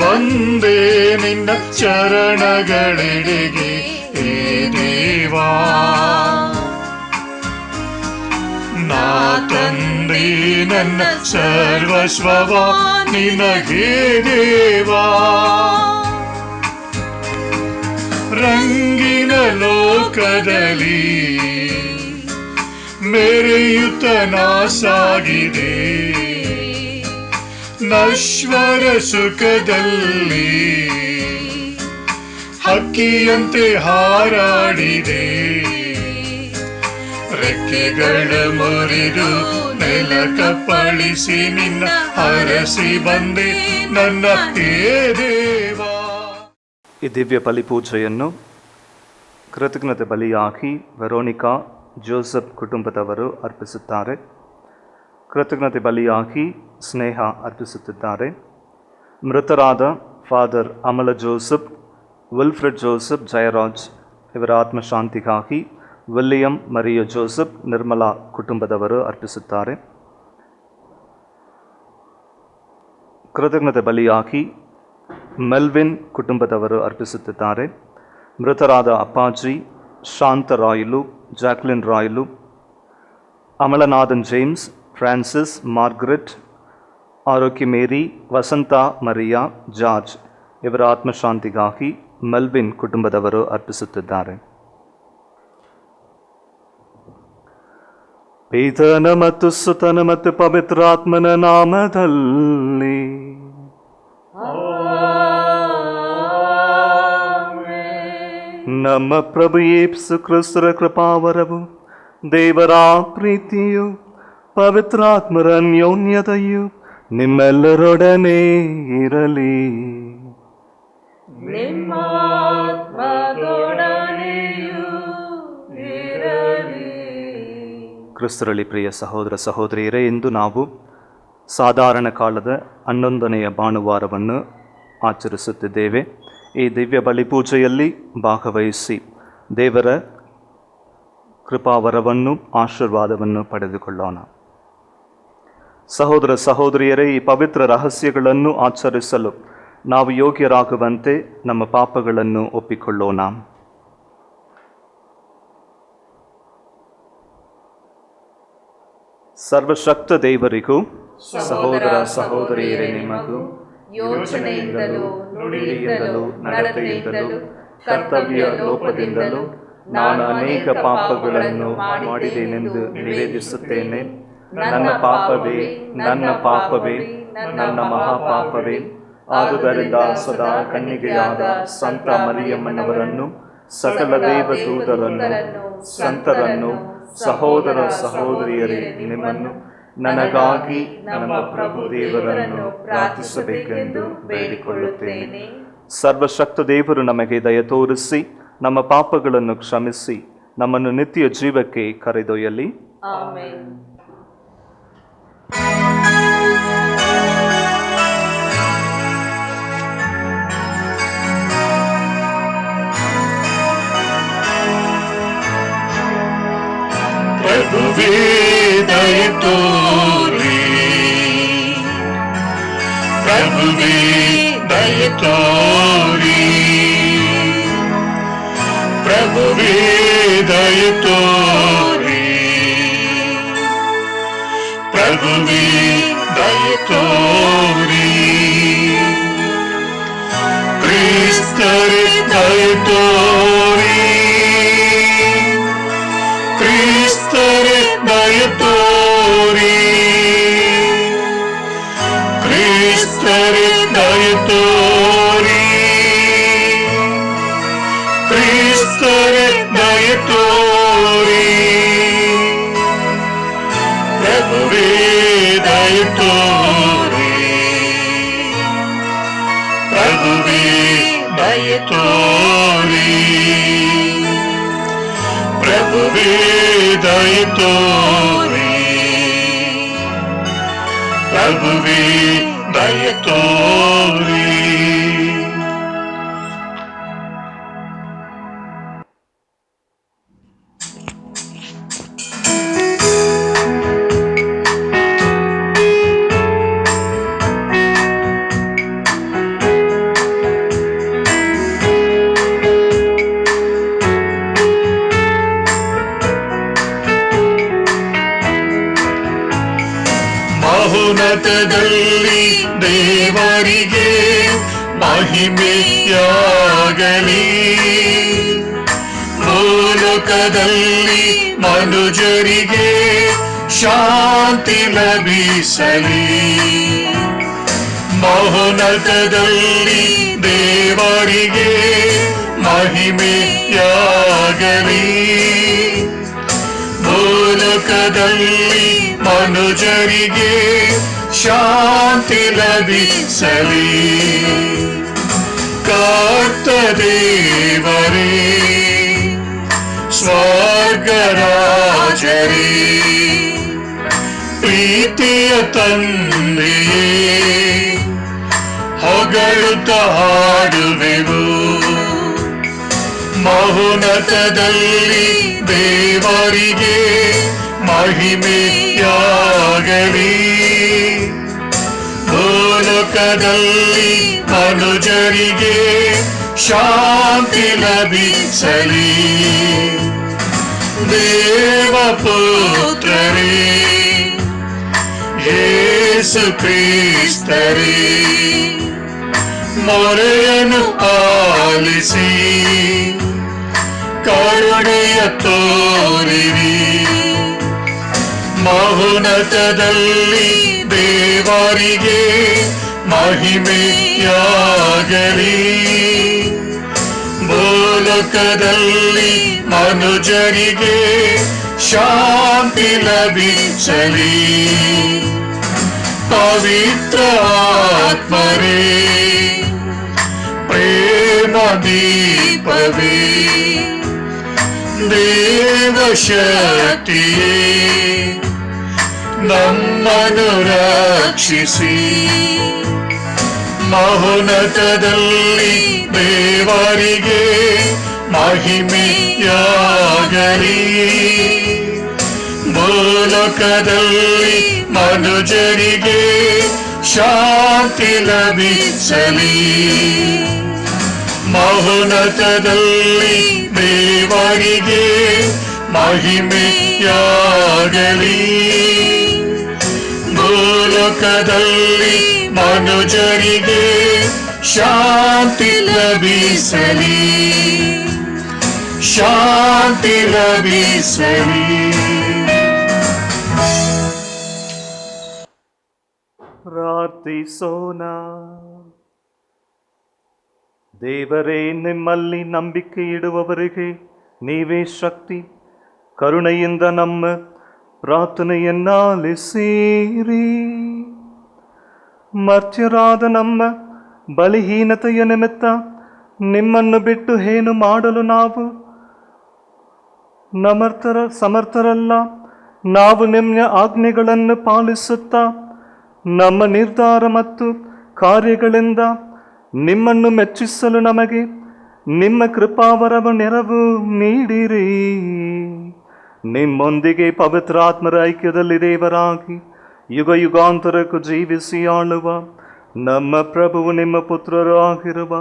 ಬಂದೆ ನಿನ್ನ ಚರಣಗಳೆಡೆಗೆ ಹೇ ದೇವಾ. ನಾ ತಂದೆ ನನ್ನ ಸರ್ವಸ್ವವ ನಿನಗೆ ದೇವಾ. ರಂಗಿನ ಲೋಕದಲ್ಲಿ ಮೆರೆಯುತ್ತ ನಾ ಸಾಗಿದೆ, ನಶ್ವರ ಸುಖದಲ್ಲಿ ಹಕ್ಕಿಯಂತೆ ಹಾರಾಡಿದೆ. ರೆಕ್ಕೆಗಳ ಮುರಿದು ನೆಲ ಕಪ್ಪಳಿಸಿ ನಿನ್ನ ಹರಸಿ ಬಂದೆ ನನ್ನ ಹೇ ದೇವಾ. ಈ ದಿವ್ಯ ಬಲಿಪೂಜೆಯನ್ನು ಕೃತಜ್ಞತೆ ಬಲಿಯಾಗಿ ವೆರೋನಿಕಾ ಜೋಸೆಫ್ ಕುಟುಂಬದವರು ಅರ್ಪಿಸುತ್ತಾರೆ. ಕೃತಜ್ಞತೆ ಬಲಿಯಾಗಿ ಸ್ನೇಹ ಅರ್ಪಿಸುತ್ತಿದ್ದಾರೆ. ಮೃತರಾದ father Amala Joseph, Wilfred Joseph, Jayaraj ಇವರ ಆತ್ಮಶಾಂತಿಗಾಗಿ ವಿಲಿಯಂ ಮರಿಯ ಜೋಸೆಫ್, ನಿರ್ಮಲಾ ಕುಟುಂಬದವರು ಅರ್ಪಿಸುತ್ತಾರೆ. ಕೃತಜ್ಞತೆ ಬಲಿಯಾಗಿ ಮೆಲ್ವಿನ್ ಕುಟುಂಬದವರು ಅರ್ಪಿಸುತ್ತಿದ್ದಾರೆ. ಮೃತರಾದ Appaji, Shanta Rayalu, Jacqueline Rayalu, Amalanathan James, Francis, Margaret, Arogya Mary, Vasantha Maria, George ಇವರ ಆತ್ಮಶಾಂತಿಗಾಗಿ ಮೆಲ್ವಿನ್ ಕುಟುಂಬದವರು ಅರ್ಪಿಸುತ್ತಿದ್ದಾರೆ. ಪಿತನ ಮತ್ತು ಸುತನ ಮತ್ತು ಪವಿತ್ರಾತ್ಮನ ನಾಮದಲ್ಲಿ ನಮ್ಮ ಪ್ರಭು ಯೇಸು ಕ್ರಿಸ್ತರ ಕೃಪಾವರವು, ದೇವರ ಪ್ರೀತಿಯು, ಪವಿತ್ರಾತ್ಮರ ಅನ್ಯೋನ್ಯತೆಯು ನಿಮ್ಮೆಲ್ಲರೊಡನೆ ಇರಲಿ. ಕ್ರಿಸ್ತರಲ್ಲಿ ಪ್ರಿಯ ಸಹೋದರ ಸಹೋದರಿಯರೇ, ಇಂದು ನಾವು ಸಾಧಾರಣ ಕಾಲದ 11ನೆಯ ಭಾನುವಾರವನ್ನು ಆಚರಿಸುತ್ತಿದ್ದೇವೆ. ಈ ದಿವ್ಯ ಬಲಿಪೂಜೆಯಲ್ಲಿ ಭಾಗವಹಿಸಿ ದೇವರ ಕೃಪಾವರವನ್ನು, ಆಶೀರ್ವಾದವನ್ನು ಪಡೆದುಕೊಳ್ಳೋಣ. ಸಹೋದರ ಸಹೋದರಿಯರೇ, ಈ ಪವಿತ್ರ ರಹಸ್ಯಗಳನ್ನು ಆಚರಿಸಲು ನಾವು ಯೋಗ್ಯರಾಗುವಂತೆ ನಮ್ಮ ಪಾಪಗಳನ್ನು ಒಪ್ಪಿಕೊಳ್ಳೋಣ. ಸರ್ವಶಕ್ತ ದೇವರಿಗೂ ಸಹೋದರ ಸಹೋದರಿಯರೇ ನಿಮಗೂ ಯೋಚನೆಯಿಂದಲೂ, ನುಡಿಯಿಂದಲೂ, ನಡತೆಯಿಂದಲೂ, ಕರ್ತವ್ಯ ಲೋಪದಿಂದಲೂ ನಾನು ಅನೇಕ ಪಾಪಗಳನ್ನು ಮಾಡಿದ್ದೇನೆಂದು ನಿವೇದಿಸುತ್ತೇನೆ. ನನ್ನ ಪಾಪವೇ, ನನ್ನ ಪಾಪವೇ, ನನ್ನ ಮಹಾಪಾಪವೇ. ಆದುದರಿಂದ ಸದಾ ಕನ್ನಿಕೆಯಾದ ಸಂತ ಮರಿಯಮ್ಮನವರನ್ನು, ಸಕಲ ದೇವದೂತರನ್ನು, ಸಂತರನ್ನು, ಸಹೋದರ ಸಹೋದರಿಯರೇ ನಿಮ್ಮನ್ನು ನನಗಾಗಿ ನಮ್ಮ ಪ್ರಭು ದೇವರನ್ನು ಪ್ರಾರ್ಥಿಸಬೇಕೆಂದು ಬೇಡಿಕೊಳ್ಳುತ್ತೇನೆ. ಸರ್ವಶಕ್ತ ದೇವರು ನಮಗೆ ದಯ ತೋರಿಸಿ ನಮ್ಮ ಪಾಪಗಳನ್ನು ಕ್ಷಮಿಸಿ ನಮ್ಮನ್ನು ನಿತ್ಯ ಜೀವಕ್ಕೆ ಕರೆದೊಯ್ಯಲಿ. ಆಮೆನ್. ಪ್ರಭುವೇ ದಯ ತೋರಿ, ಪ್ರಭುವೇ ದಯ ತೋರಿ, ಪ್ರಭುವೇ ದಯ ತೋರಿ, ಪ್ರಭುವೇ ದಯ ತೋರಿ. ಕ್ರಿಸ್ತರೇ ದಯ ತೋರಿ, ಕ್ರಿಸ್ತರೇ ದಯ ತೋರಿ, ಕ್ರಿಸ್ತರೇ ದಯ ತೋರಿ, ಕ್ರಿಸ್ತರೇ ದಯ ತೋರಿ. ಪ್ರಭುವೇ ದಯ ತೋರಿ, ಪ್ರಭುವೇ ದಯ ತೋರಿ, ಪ್ರಭುವೇ ದಯ ತೋರಿ, ಪ್ರಭುವೇ ದಯ ತೋರಿ. ಮಹೋನ್ನತದಲ್ಲಿ ದೇವರಿಗೆ ಮಹಿಮೆಯಾಗಲಿ. ಭೂಲೋಕದಲ್ಲಿ ಮನುಜರಿಗೆ ಶಾಂತಿ ಲಭಿಸಲಿ. ಮಹೋನ್ನತದಲ್ಲಿ ದೇವರಿಗೆ ಮಹಿಮೆಯಾಗಲಿ. ಭೂಲೋಕದಲ್ಲಿ ಮನುಜರಿಗೆ ಶಾಂತಿ ಲಭಿಸಲಿ. ಕರ್ತ ದೇವರೇ, ಸ್ವರ್ಗರಾಜರೇ, ಪ್ರೀತಿಯ ತಂದೆಯೇ, ಹೊಗಳುತ್ತ ಹಾಡುವೆವು. ಮಹೋನ್ನತದಲ್ಲಿ ದೇವರಿಗೆ ಮಹಿಮೆಯಾಗಲಿ. ಭೂಲೋಕದಲ್ಲಿ ಮನುಜರಿಗೆ ಶಾಂತಿ ಲಭಿಸಲಿ. ದೇವಪುತ್ರರೇ, ಯೇಸು ಕ್ರಿಸ್ತರೇ, ಮೊರೆಯನ್ನು ಆಲಿಸಿ ಕರುಣೆಯ ತೋರಿರಿ. ಮಹೋನ್ನತದಲ್ಲಿ ದೇವರಿಗೆ ಮಹಿಮೆಯಾಗಲಿ. ಭೂಲೋಕದಲ್ಲಿ ಮನುಜರಿಗೆ ಶಾಂತಿ ಲಭಿಸಲಿ. ಪವಿತ್ರ ಆತ್ಮರೇ, ಪ್ರೇಮ ದೀಪವೇ, ದೇವಶಕ್ತಿಯೇ, ನಮ್ಮನ್ನು ರಕ್ಷಿಸಿ. ಮಹೋನ್ನತದಲ್ಲಿ ದೇವರಿಗೆ ಮಹಿಮೆಯಾಗಲಿ. ಭೂಲೋಕದಲ್ಲಿ ಮನುಜರಿಗೆ ಶಾಂತಿ ಲಭಿಸಲಿ. ಮಹೋನ್ನತದಲ್ಲಿ ದೇವರಿಗೆ ಮಹಿಮೆಯಾಗಲಿ. ಭೂಲೋಕದಲ್ಲಿ ಮನುಜರಿಗೆ ಶಾಂತಿ ಲಭಿಸಲಿ. ಶಾಂತಿ ಲಭಿಸಲಿ. ಪ್ರಾರ್ಥಿಸೋಣ. ದೇವರೇ, ನಿಮ್ಮಲ್ಲಿ ನಂಬಿಕೆ ಇಡುವವರಿಗೆ ನೀವೇ ಶಕ್ತಿ. ಕರುಣೆಯಿಂದ ನಮ್ಮ ಪ್ರಾರ್ಥನೆಯನ್ನಾಲಿಸಿರಿ. ಮರ್ತ್ಯರಾದ ನಮ್ಮ ಬಲಹೀನತೆಯ ನಿಮಿತ್ತ ನಿಮ್ಮನ್ನು ಬಿಟ್ಟು ಏನು ಮಾಡಲು ನಾವು ಸಮರ್ಥರಲ್ಲ. ನಾವು ನಿಮ್ಮ ಆಜ್ಞೆಗಳನ್ನು ಪಾಲಿಸುತ್ತಾ ನಮ್ಮ ನಿರ್ಧಾರ ಮತ್ತು ಕಾರ್ಯಗಳಿಂದ ನಿಮ್ಮನ್ನು ಮೆಚ್ಚಿಸಲು ನಮಗೆ ನಿಮ್ಮ ಕೃಪಾವರವ ನೆರವು ನೀಡಿರಿ. ನಿಮ್ಮೊಂದಿಗೆ ಪವಿತ್ರಾತ್ಮರ ಐಕ್ಯದಲ್ಲಿ ದೇವರಾಗಿ ಯುಗ ಯುಗಾಂತರಕ್ಕೂ ಜೀವಿಸಿ ಆಳುವ ನಮ್ಮ ಪ್ರಭುವು ನಿಮ್ಮ ಪುತ್ರರು ಆಗಿರುವ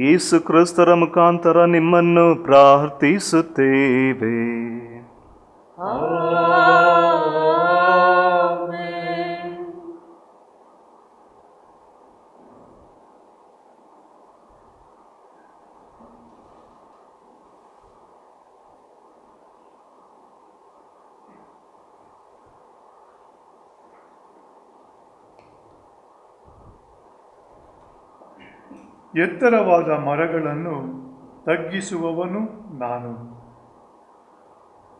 ಯೇಸು ಕ್ರಿಸ್ತರ ಮುಖಾಂತರ ನಿಮ್ಮನ್ನು ಪ್ರಾರ್ಥಿಸುತ್ತೇವೆ. ಎತ್ತರವಾದ ಮರಗಳನ್ನು ತಗ್ಗಿಸುವವನು ನಾನು.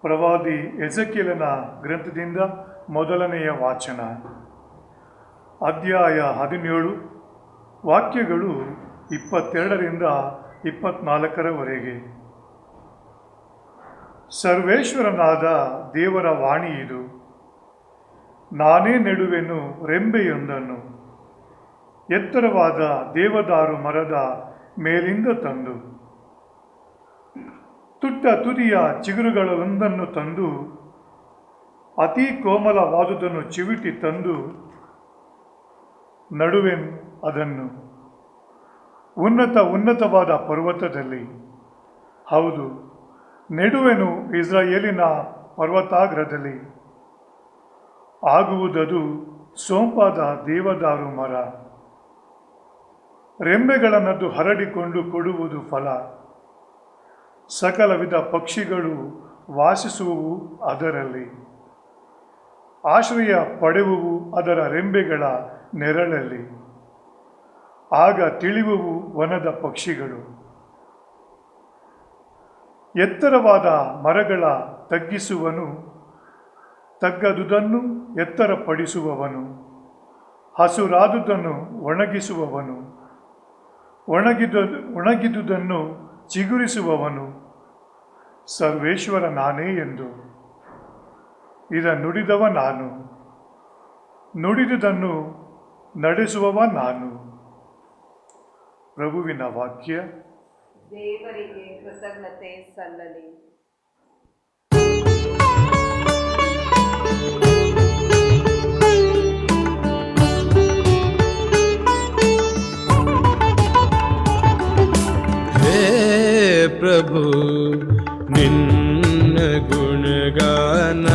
ಪ್ರವಾದಿ ಎಜೆಕಿಯೇಲನ ಗ್ರಂಥದಿಂದ ಮೊದಲನೆಯ ವಾಚನ. ಅಧ್ಯಾಯ 17, ವಾಕ್ಯಗಳು 22ರಿಂದ 24ರವರೆಗೆ. ಸರ್ವೇಶ್ವರನಾದ ದೇವರ ವಾಣಿ ಇದು. ನಾನೇ ನೆಡುವೆನು ರೆಂಬೆಯೊಂದನ್ನು, ಎತ್ತರವಾದ ದೇವದಾರು ಮರದ ಮೇಲಿಂದ ತಂದು, ತುಟ್ಟ ತುದಿಯ ಚಿಗುರುಗಳೊಂದನ್ನು ತಂದು, ಅತಿ ಕೋಮಲವಾದುದನ್ನು ಚಿವಿಟಿ ತಂದು ನಡುವೆನು ಅದನ್ನು ಉನ್ನತವಾದ ಪರ್ವತದಲ್ಲಿ. ಹೌದು, ನೆಡುವೆನು ಇಸ್ರಾಯೇಲಿನ ಪರ್ವತಾಗ್ರದಲ್ಲಿ. ಆಗುವುದದು ಸೊಂಪಾದ ದೇವದಾರು ಮರ, ರೆಂಬೆಗಳನ್ನದು ಹರಡಿಕೊಂಡು ಕೊಡುವುದು ಫಲ. ಸಕಲ ವಿಧ ಪಕ್ಷಿಗಳು ವಾಸಿಸುವವು ಅದರಲ್ಲಿ, ಆಶ್ರಯ ಪಡೆಯುವವು ಅದರ ರೆಂಬೆಗಳ ನೆರಳಲ್ಲಿ. ಆಗ ತಿಳಿಯುವವು ವನದ ಪಕ್ಷಿಗಳು. ಎತ್ತರವಾದ ಮರಗಳ ತಗ್ಗಿಸುವನು, ತಗ್ಗದುದನ್ನು ಎತ್ತರಪಡಿಸುವವನು. ಹಸುರಾದುದನ್ನು ಒಣಗಿಸುವವನು, ಒಣಗಿದುದನ್ನು ಚಿಗುರಿಸುವವನು ಸರ್ವೇಶ್ವರ ನಾನೇ ಎಂದು ನುಡಿದವ ನಾನು, ನುಡಿದುದನ್ನು ನಡೆಸುವವ ನಾನು. ಪ್ರಭುವಿನ ವಾಕ್ಯ. ದೇವರಿಗೆ ಕೃತಜ್ಞತೆ ಸಲ್ಲಲಿ. ಹೇ ಪ್ರಭು ನಿನ್ನ ಗುಣಗಾನ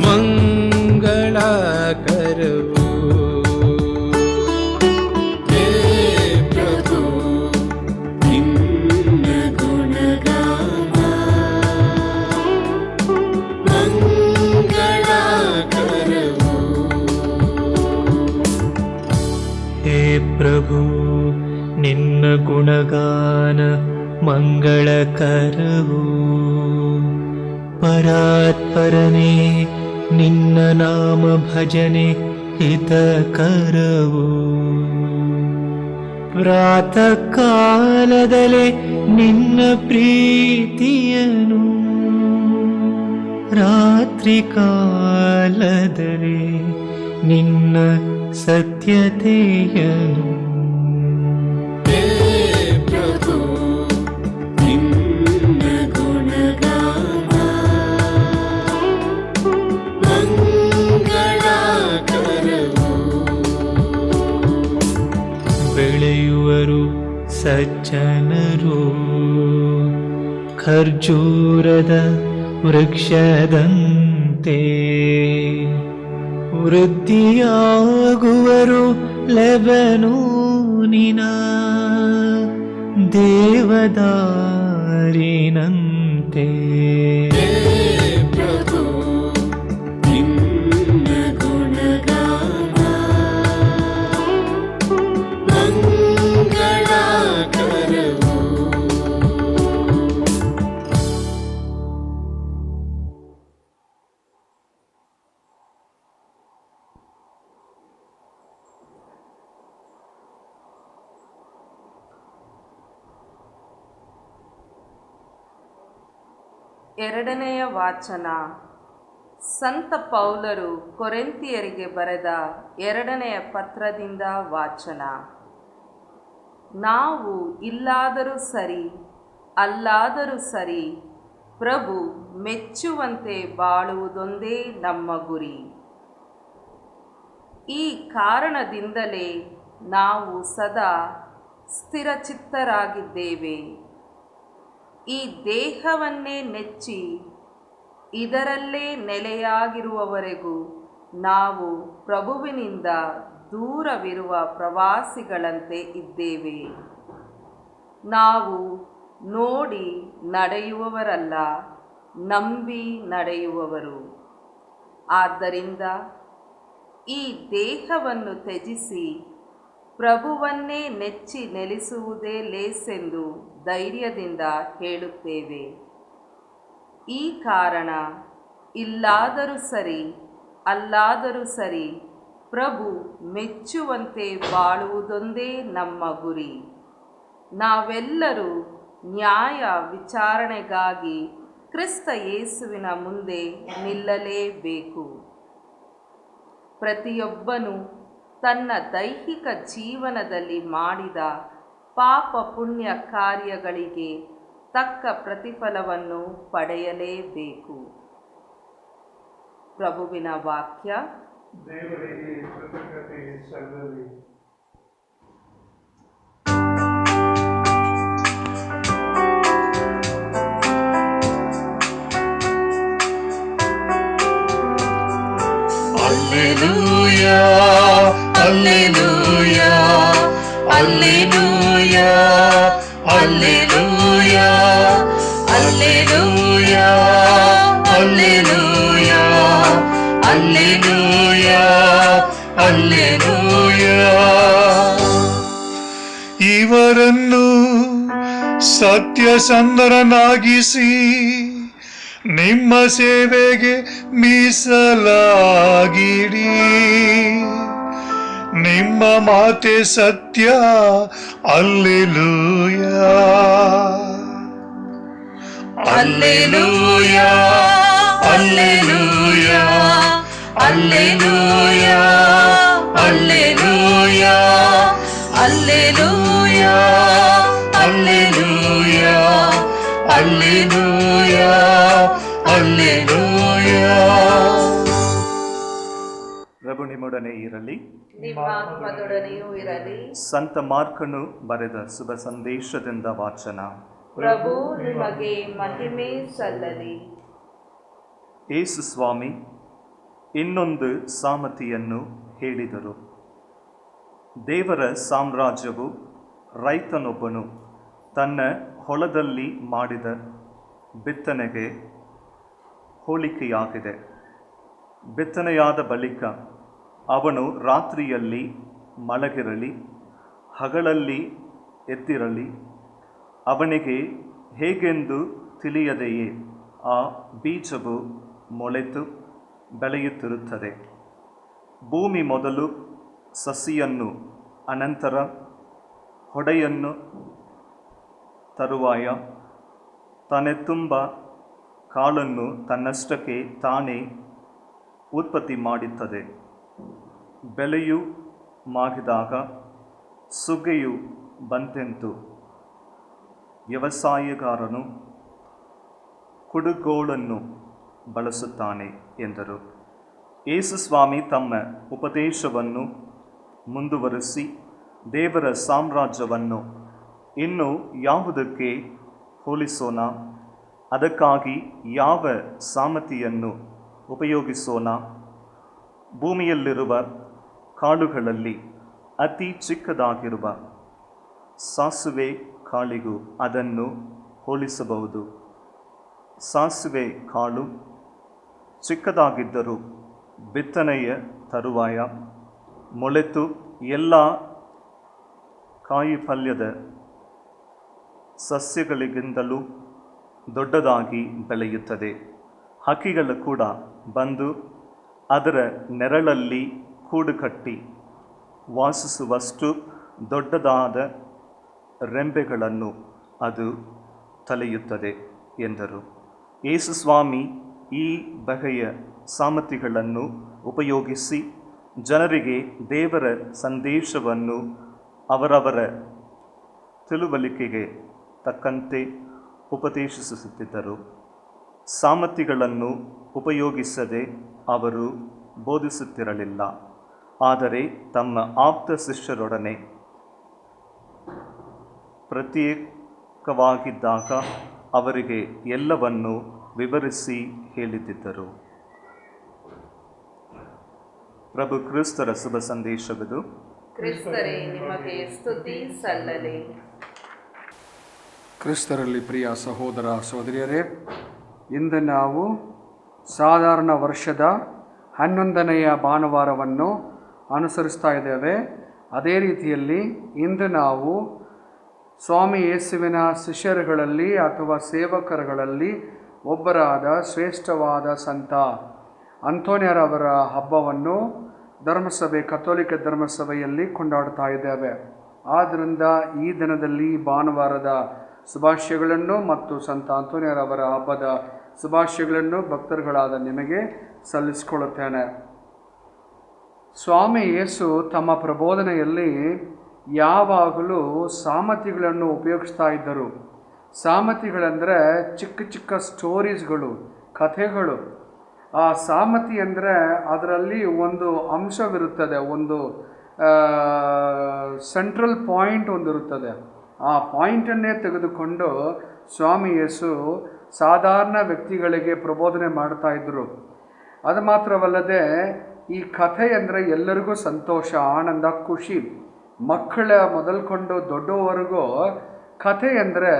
ಮಂಗಳಕರವು. ಹೇ ಪ್ರಭು ನಿನ್ನ ಗುಣಗಾನ ಮಂಗಳಕರವು. ಹೇ ಪ್ರಭು ನಿನ್ನ ಗುಣಗಾನ ಮಂಗಳಕರವು. ಪರಾತ್ಪರನೇ ನಿನ್ನ ನಾಮ ಭಜನೆ ಹಿತಕರವು. ಪ್ರಾತಃ ಕಾಲದಲ್ಲೇ ನಿನ್ನ ಪ್ರೀತಿಯನು, ರಾತ್ರಿ ಕಾಲದಲ್ಲೇ ನಿನ್ನ ಸತ್ಯತೆಯನು. ಬೆಳೆಯುವರು ಸಜ್ಜನರು ಖರ್ಜೂರದ ವೃಕ್ಷದಂತೆ, ವೃದ್ಧಿಯಾಗುವರು ಲೆಬನೋನಿನ ದೇವದಾರಿನಂತೆ. ಎರಡನೆಯ ವಾಚನ. ಸಂತ ಪೌಲರು ಕೊರಿಂಥಿಯರಿಗೆ ಬರೆದ ಎರಡನೆಯ ಪತ್ರದಿಂದ ವಾಚನ. ನಾವು ಇಲ್ಲಾದರೂ ಸರಿ ಅಲ್ಲಾದರೂ ಸರಿ ಪ್ರಭು ಮೆಚ್ಚುವಂತೆ ಬಾಳುವುದೊಂದೇ ನಮ್ಮ ಗುರಿ. ಈ ಕಾರಣದಿಂದಲೇ ನಾವು ಸದಾ ಸ್ಥಿರಚಿತ್ತರಾಗಿದ್ದೇವೆ. ಈ ದೇಹವನ್ನೇ ನೆಚ್ಚಿ ಇದರಲ್ಲೇ ನೆಲೆಯಾಗಿರುವವರೆಗೂ ನಾವು ಪ್ರಭುವಿನಿಂದ ದೂರವಿರುವ ಪ್ರವಾಸಿಗಳಂತೆ ಇದ್ದೇವೆ. ನಾವು ನೋಡಿ ನಡೆಯುವವರಲ್ಲ, ನಂಬಿ ನಡೆಯುವವರು. ಆದ್ದರಿಂದ ಈ ದೇಹವನ್ನು ತ್ಯಜಿಸಿ ಪ್ರಭುವನ್ನೇ ನೆಚ್ಚಿ ನೆಲೆಸುವುದೇ ಲೇಸೆಂದು ಧೈರ್ಯದಿಂದ ಹೇಳುತ್ತೇವೆ. ಈ ಕಾರಣ ಇಲ್ಲಾದರೂ ಸರಿ ಅಲ್ಲಾದರೂ ಸರಿ ಪ್ರಭು ಮೆಚ್ಚುವಂತೆ ಬಾಳುವುದೊಂದೇ ನಮ್ಮ ಗುರಿ. ನಾವೆಲ್ಲರೂ ನ್ಯಾಯ ವಿಚಾರಣೆಗಾಗಿ ಕ್ರಿಸ್ತ ಯೇಸುವಿನ ಮುಂದೆ ನಿಲ್ಲಲೇಬೇಕು. ಪ್ರತಿಯೊಬ್ಬನು ತನ್ನ ದೈಹಿಕ ಜೀವನದಲ್ಲಿ ಮಾಡಿದ ಪಾಪ ಪುಣ್ಯ ಕಾರ್ಯಗಳಿಗೆ ತಕ್ಕ ಪ್ರತಿಫಲವನ್ನು ಪಡೆಯಲೇಬೇಕು. ಪ್ರಭುವಿನ ವಾಕ್ಯ. ದೇವರಿಗೆ ಕೃತಜ್ಞತೆ ಸಲ್ಲಲಿ. Alleluia, Alleluia, Alleluia, Alleluia, Alleluia, Alleluia. ಇವರನ್ನು ಸತ್ಯಸಂಧರನ್ನಾಗಿಸಿ ನಿಮ್ಮ ಸೇವೆಗೆ ಮೀಸಲಾಗಿಡಿ. ನಿಮ್ಮ ಮಾತೆ ಸತ್ಯ. Alleluia, Alleluia, Alleluia, Alleluia, Alleluia, Alleluia, Alleluia, Alleluia, Alleluia. ಪ್ರಭು ನಿಮ್ಮೊಡನೆ ಇರಲಿ. ನಿಮ್ಮ ಆತ್ಮದೊಡನೆಯೂ ಇರಲಿ. ಸಂತ ಮಾರ್ಕನು ಬರೆದ ಶುಭ ಸಂದೇಶದಿಂದ ವಾಚನ. ಪ್ರಭು ನಿಮಗೆ ಮಹಿಮೆ ಸಲ್ಲಲಿ. ಯೇಸು ಸ್ವಾಮಿ ಇನ್ನೊಂದು ಸಾಮತಿಯನ್ನು ಹೇಳಿದರು. ದೇವರ ಸಾಮ್ರಾಜ್ಯವು ರೈತನೊಬ್ಬನು ತನ್ನ ಹೊಲದಲ್ಲಿ ಮಾಡಿದ ಬಿತ್ತನೆಗೆ ಹೋಲಿಕೆಯಾಗಿದೆ. ಬಿತ್ತನೆಯಾದ ಬಳಿಕ ಅವನು ರಾತ್ರಿಯಲ್ಲಿ ಮಲಗಿರಲಿ, ಹಗಲಲ್ಲಿ ಎದ್ದಿರಲಿ, ಅವನಿಗೆ ಹೇಗೆಂದು ತಿಳಿಯದೆಯೇ ಆ ಬೀಜವು ಮೊಳೆತು ಬೆಳೆಯುತ್ತಿರುತ್ತದೆ. ಭೂಮಿ ಮೊದಲು ಸಸಿಯನ್ನು, ಅನಂತರ ಹೊಡೆಯನ್ನು, ತರುವಾಯ ತಾನೆ ತುಂಬ ಕಾಳನ್ನು ತನ್ನಷ್ಟಕ್ಕೆ ತಾನೇ ಉತ್ಪತ್ತಿ ಮಾಡುತ್ತದೆ. ಬೆಳೆಯು ಮಾಗಿದಾಗ ಸುಗ್ಗಿಯು ಬಂತೆಂತು ವ್ಯವಸಾಯಗಾರನು ಕುಡುಗೋಲನ್ನು ಬಳಸುತ್ತಾನೆ ಎಂದರು. ಯೇಸು ಸ್ವಾಮಿ ತಮ್ಮ ಉಪದೇಶವನ್ನು ಮುಂದುವರಿಸಿ ದೇವರ ಸಾಮ್ರಾಜ್ಯವನ್ನು ಇನ್ನು ಯಾವುದಕ್ಕೆ ಹೋಲಿಸೋಣ, ಅದಕ್ಕಾಗಿ ಯಾವ ಸಾಮತಿಯನ್ನು ಉಪಯೋಗಿಸೋಣ? ಭೂಮಿಯಲ್ಲಿರುವ ಕಾಳುಗಳಲ್ಲಿ ಅತಿ ಚಿಕ್ಕದಾಗಿರುವ ಸಾಸುವೆ ಕಾಳಿಗೂ ಅದನ್ನು ಹೋಲಿಸಬಹುದು. ಸಾಸುವೆ ಕಾಳು ಚಿಕ್ಕದಾಗಿದ್ದರೂ ಬಿತ್ತನೆಯ ತರುವಾಯ ಮೊಳೆತು ಎಲ್ಲ ಕಾಯಿಪಲ್ಯದ ಸಸ್ಯಗಳಿಗಿಂತಲೂ ದೊಡ್ಡದಾಗಿ ಬೆಳೆಯುತ್ತದೆ. ಹಕ್ಕಿಗಳು ಕೂಡ ಬಂದು ಅದರ ನೆರಳಲ್ಲಿ ಕೂಡು ಕಟ್ಟಿ ವಾಸಿಸುವಷ್ಟು ದೊಡ್ಡದಾದ ರೆಂಬೆಗಳನ್ನು ಅದು ತಳೆಯುತ್ತದೆ ಎಂದರು. ಯೇಸು ಸ್ವಾಮಿ ಈ ಬಗೆಯ ಸಾಮತಿಗಳನ್ನು ಉಪಯೋಗಿಸಿ ಜನರಿಗೆ ದೇವರ ಸಂದೇಶವನ್ನು ಅವರವರ ತಿಳುವಳಿಕೆಗೆ ತಕ್ಕಂತೆ ಉಪದೇಶಿಸುತ್ತಿದ್ದರು. ಸಾಮತಿಗಳನ್ನು ಉಪಯೋಗಿಸದೆ ಅವರು ಬೋಧಿಸುತ್ತಿರಲಿಲ್ಲ, ಆದರೆ ತಮ್ಮ ಆಪ್ತ ಶಿಷ್ಯರೊಡನೆ ಪ್ರತ್ಯೇಕವಾಗಿದ್ದಾಗ ಅವರಿಗೆ ಎಲ್ಲವನ್ನೂ ವಿವರಿಸಿ ಹೇಳಿದ್ದರು. ಪ್ರಭು ಕ್ರಿಸ್ತರ ಶುಭ ಸಂದೇಶವಿದು. ಕ್ರಿಸ್ತರೇ ನಿಮಗೆ ಸ್ತುತಿ ಸಲ್ಲಲಿ. ಕ್ರಿಸ್ತರಲ್ಲಿ ಪ್ರಿಯ ಸಹೋದರ ಸಹೋದರಿಯರೇ, ಇಂದು ನಾವು ಸಾಧಾರಣ ವರ್ಷದ 11ನೆಯ ಭಾನುವಾರವನ್ನು ಅನುಸರಿಸ್ತಾ ಇದ್ದೇವೆ. ಅದೇ ರೀತಿಯಲ್ಲಿ ಇಂದು ನಾವು ಸ್ವಾಮಿ ಯೇಸುವಿನ ಶಿಷ್ಯರುಗಳಲ್ಲಿ ಅಥವಾ ಸೇವಕರುಗಳಲ್ಲಿ ಒಬ್ಬರಾದ ಶ್ರೇಷ್ಠವಾದ ಸಂತ ಅಂತೋನಿಯರವರ ಹಬ್ಬವನ್ನು ಧರ್ಮಸಭೆ, ಕಥೋಲಿಕ ಧರ್ಮಸಭೆಯಲ್ಲಿ ಕೊಂಡಾಡ್ತಾ ಇದ್ದೇವೆ. ಆದ್ದರಿಂದ ಈ ದಿನದಲ್ಲಿ ಭಾನುವಾರದ ಶುಭಾಶಯಗಳನ್ನು ಮತ್ತು ಸಂತ ಅಂತೋನಿಯರವರ ಹಬ್ಬದ ಶುಭಾಶಯಗಳನ್ನು ಭಕ್ತರುಗಳಾದ ನಿಮಗೆ ಸಲ್ಲಿಸಿಕೊಳ್ಳುತ್ತೇನೆ. ಸ್ವಾಮಿ ಯೇಸು ತಮ್ಮ ಪ್ರಬೋಧನೆಯಲ್ಲಿ ಯಾವಾಗಲೂ ಸಾಮತಿಗಳನ್ನು ಉಪಯೋಗಿಸ್ತಾ ಇದ್ದರು. ಸಾಮತಿಗಳಂದರೆ ಚಿಕ್ಕ ಚಿಕ್ಕ ಸ್ಟೋರೀಸ್ಗಳು, ಕಥೆಗಳು. ಆ ಸಾಮತಿ ಅಂದರೆ ಅದರಲ್ಲಿ ಒಂದು ಅಂಶವಿರುತ್ತದೆ, ಒಂದು ಸೆಂಟ್ರಲ್ ಪಾಯಿಂಟ್ ಒಂದಿರುತ್ತದೆ. ಆ ಪಾಯಿಂಟನ್ನೇ ತೆಗೆದುಕೊಂಡು ಸ್ವಾಮಿ ಯೇಸು ಸಾಧಾರಣ ವ್ಯಕ್ತಿಗಳಿಗೆ ಪ್ರಬೋಧನೆ ಮಾಡ್ತಾ ಇದ್ದರು. ಅದು ಮಾತ್ರವಲ್ಲದೆ ಈ ಕಥೆ ಅಂದರೆ ಎಲ್ಲರಿಗೂ ಸಂತೋಷ, ಆನಂದ, ಖುಷಿ. ಮಕ್ಕಳ ಮೊದಲ್ಕೊಂಡು ದೊಡ್ಡವರೆಗೂ ಕಥೆ ಅಂದರೆ,